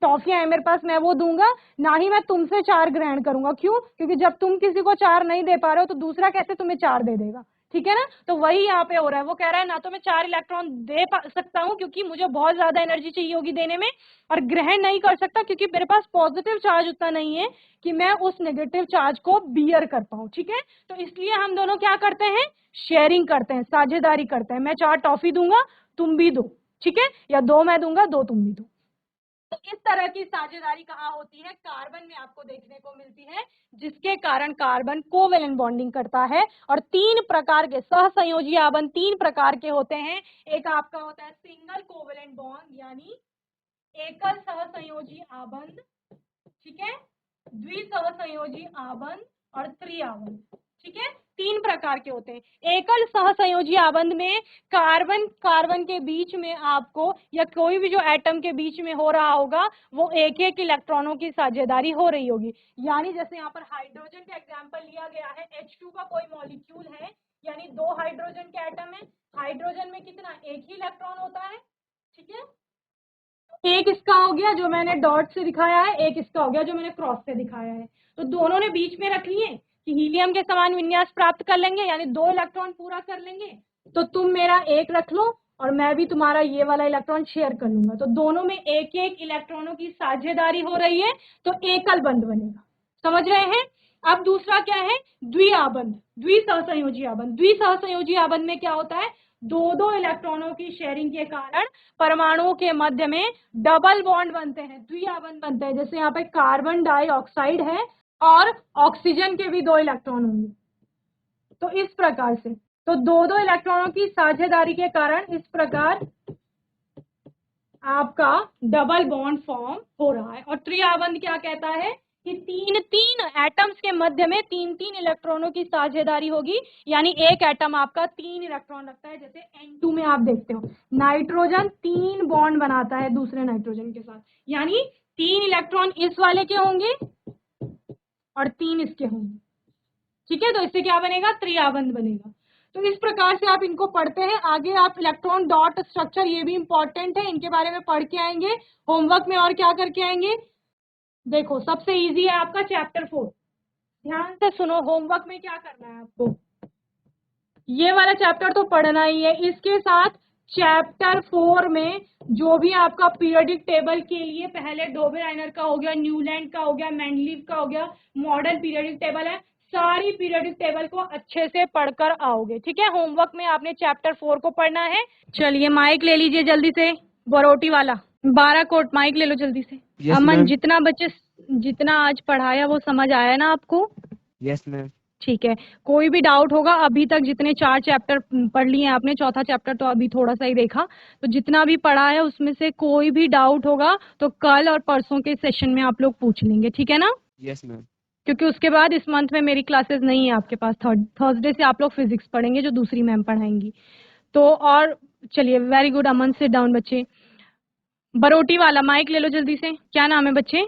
टॉफियां है मेरे पास मैं वो दूंगा, ना ही मैं तुमसे 4 ग्रहण करूंगा। क्यों? क्योंकि जब तुम किसी को 4 नहीं दे पा रहे हो तो दूसरा कैसे तुम्हें 4 दे देगा? ठीक है ना? तो वही यहाँ पे हो रहा है। वो कह रहा है ना तो मैं 4 इलेक्ट्रॉन दे सकता हूँ क्योंकि मुझे बहुत ज्यादा एनर्जी चाहिए होगी देने में, और ग्रहण नहीं कर सकता क्योंकि मेरे पास पॉजिटिव चार्ज उतना नहीं है कि मैं उस नेगेटिव चार्ज को बियर कर पाऊँ। ठीक है, तो इसलिए हम दोनों क्या करते हैं? शेयरिंग करते हैं, साझेदारी करते हैं। मैं 4 टॉफी दूंगा, तुम भी दो। ठीक है, या 2 मैं दूंगा, 2 तुम भी दो। तो इस तरह की साझेदारी कहाँ होती है? कार्बन में आपको देखने को मिलती है, जिसके कारण कार्बन कोवेलेंट बॉन्डिंग करता है। और 3 प्रकार के सहसंयोजी आबंध 3 प्रकार के होते हैं। एक आपका होता है सिंगल कोवेलेंट बॉन्ड यानी एकल सहसंयोजी आबंध, ठीक है, द्विसहसंयोजी आबंध और त्रिआबंध। ठीक है, 3 प्रकार के होते हैं। एकल सहसंयोजी आबंध में कार्बन कार्बन के बीच में आपको या कोई भी जो एटम के बीच में हो रहा होगा वो एक एक इलेक्ट्रॉनों की साझेदारी हो रही होगी। यानी जैसे यहाँ पर हाइड्रोजन का एग्जांपल लिया गया है, H2 का कोई मॉलिक्यूल है, यानी 2 हाइड्रोजन के एटम है। हाइड्रोजन में कितना? एक ही इलेक्ट्रॉन होता है। ठीक है, एक इसका हो गया जो मैंने डॉट से दिखाया है, एक इसका हो गया जो मैंने क्रॉस से दिखाया है। तो दोनों ने बीच में रख लिए कि हीलियम के समान विन्यास प्राप्त कर लेंगे, यानी 2 इलेक्ट्रॉन पूरा कर लेंगे। तो तुम मेरा एक रख लो और मैं भी तुम्हारा ये वाला इलेक्ट्रॉन शेयर कर लूंगा। तो दोनों में एक एक इलेक्ट्रॉनों की साझेदारी हो रही है, तो एकल बंध बनेगा। समझ रहे हैं? अब दूसरा क्या है? द्विआबंध, द्विसहसंयोजी आबंध। द्विसहसंयोजी आबंध में क्या होता है? 2 इलेक्ट्रॉनों की शेयरिंग के कारण परमाणुओं के मध्य में डबल बॉन्ड बनते हैं, द्विआबंध बनते हैं। जैसे यहाँ पे कार्बन डाइऑक्साइड है और ऑक्सीजन के भी 2 इलेक्ट्रॉन होंगे। तो इस प्रकार से तो 2 इलेक्ट्रॉनों की साझेदारी के कारण इस प्रकार आपका डबल बॉन्ड फॉर्म हो रहा है। और त्रिआबंध क्या कहता है कि 3 एटम्स के मध्य में 3 इलेक्ट्रॉनों की साझेदारी होगी, यानी एक एटम आपका 3 इलेक्ट्रॉन रखता है। जैसे N2 में आप देखते हो नाइट्रोजन 3 बॉन्ड बनाता है दूसरे नाइट्रोजन के साथ, यानी 3 इलेक्ट्रॉन इस वाले के होंगे और 3 इसके होंगे। ठीक है, तो इससे क्या बनेगा? त्रिआबंध बनेगा। तो इस प्रकार से आप इनको पढ़ते हैं। आगे आप इलेक्ट्रॉन डॉट स्ट्रक्चर, ये भी इंपॉर्टेंट है, इनके बारे में पढ़ के आएंगे होमवर्क में। और क्या करके आएंगे? देखो सबसे इजी है आपका चैप्टर 4, ध्यान से सुनो। होमवर्क में क्या करना है आपको? ये वाला चैप्टर तो पढ़ना ही है, इसके साथ चैप्टर 4 में जो भी आपका पीरियोडिक टेबल के लिए पहले डोबेराइनर का हो गया, न्यूलैंड का हो गया, मेंडलीव का हो गया, मॉडर्न पीरियोडिक टेबल है, सारी पीरियोडिक टेबल को अच्छे से पढ़कर आओगे। ठीक है, होमवर्क में आपने चैप्टर 4 को पढ़ना है। चलिए माइक ले लीजिए जल्दी से, बरोटी वाला 12 कोट माइक ले लो जल्दी से। Yes, अमन, ma'am. जितना आज पढ़ाया वो समझ आया ना आपको? Yes ma'am. ठीक है, कोई भी डाउट होगा, अभी तक जितने 4 चैप्टर पढ़ लिए हैं आपने, चौथा चैप्टर तो अभी थोड़ा सा ही देखा, तो जितना भी पढ़ा है उसमें से कोई भी डाउट होगा तो कल और परसों के सेशन में आप लोग पूछ लेंगे। ठीक है ना? Yes ma'am. क्योंकि उसके बाद इस मंथ में मेरी क्लासेस नहीं है आपके पास। थर्सडे से आप लोग फिजिक्स पढ़ेंगे जो दूसरी मैम पढ़ाएंगी। तो और चलिए, वेरी गुड अमन, सिट डाउन बच्चे। बरोटी वाला माइक ले लो जल्दी से। क्या नाम है बच्चे?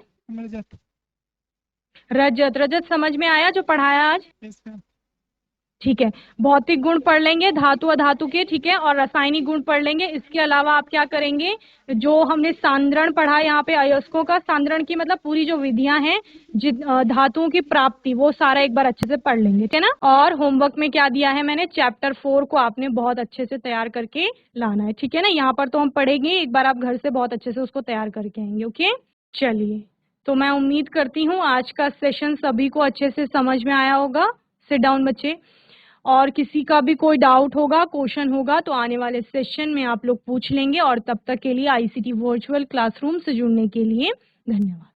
रजत। रजत समझ में आया जो पढ़ाया आज? ठीक है, भौतिक गुण पढ़ लेंगे, धातु अधातु के, ठीक है, और रासायनिक गुण पढ़ लेंगे। इसके अलावा आप क्या करेंगे? जो हमने सांद्रण पढ़ा यहाँ पे, अयस्कों का सांद्रण की मतलब पूरी जो विधियां हैं धातुओं की प्राप्ति, वो सारा एक बार अच्छे से पढ़ लेंगे, ठीक है ना? और होमवर्क में क्या दिया है मैंने? चैप्टर 4 को आपने बहुत अच्छे से तैयार करके लाना है। ठीक है ना? यहाँ पर तो हम पढ़ेंगे, एक बार आप घर से बहुत अच्छे से उसको तैयार करके आएंगे। ओके, चलिए, तो मैं उम्मीद करती हूँ आज का सेशन सभी को अच्छे से समझ में आया होगा। सिट डाउन बच्चे। और किसी का भी कोई डाउट होगा, क्वेश्चन होगा तो आने वाले सेशन में आप लोग पूछ लेंगे। और तब तक के लिए आईसीटी वर्चुअल क्लासरूम से जुड़ने के लिए धन्यवाद।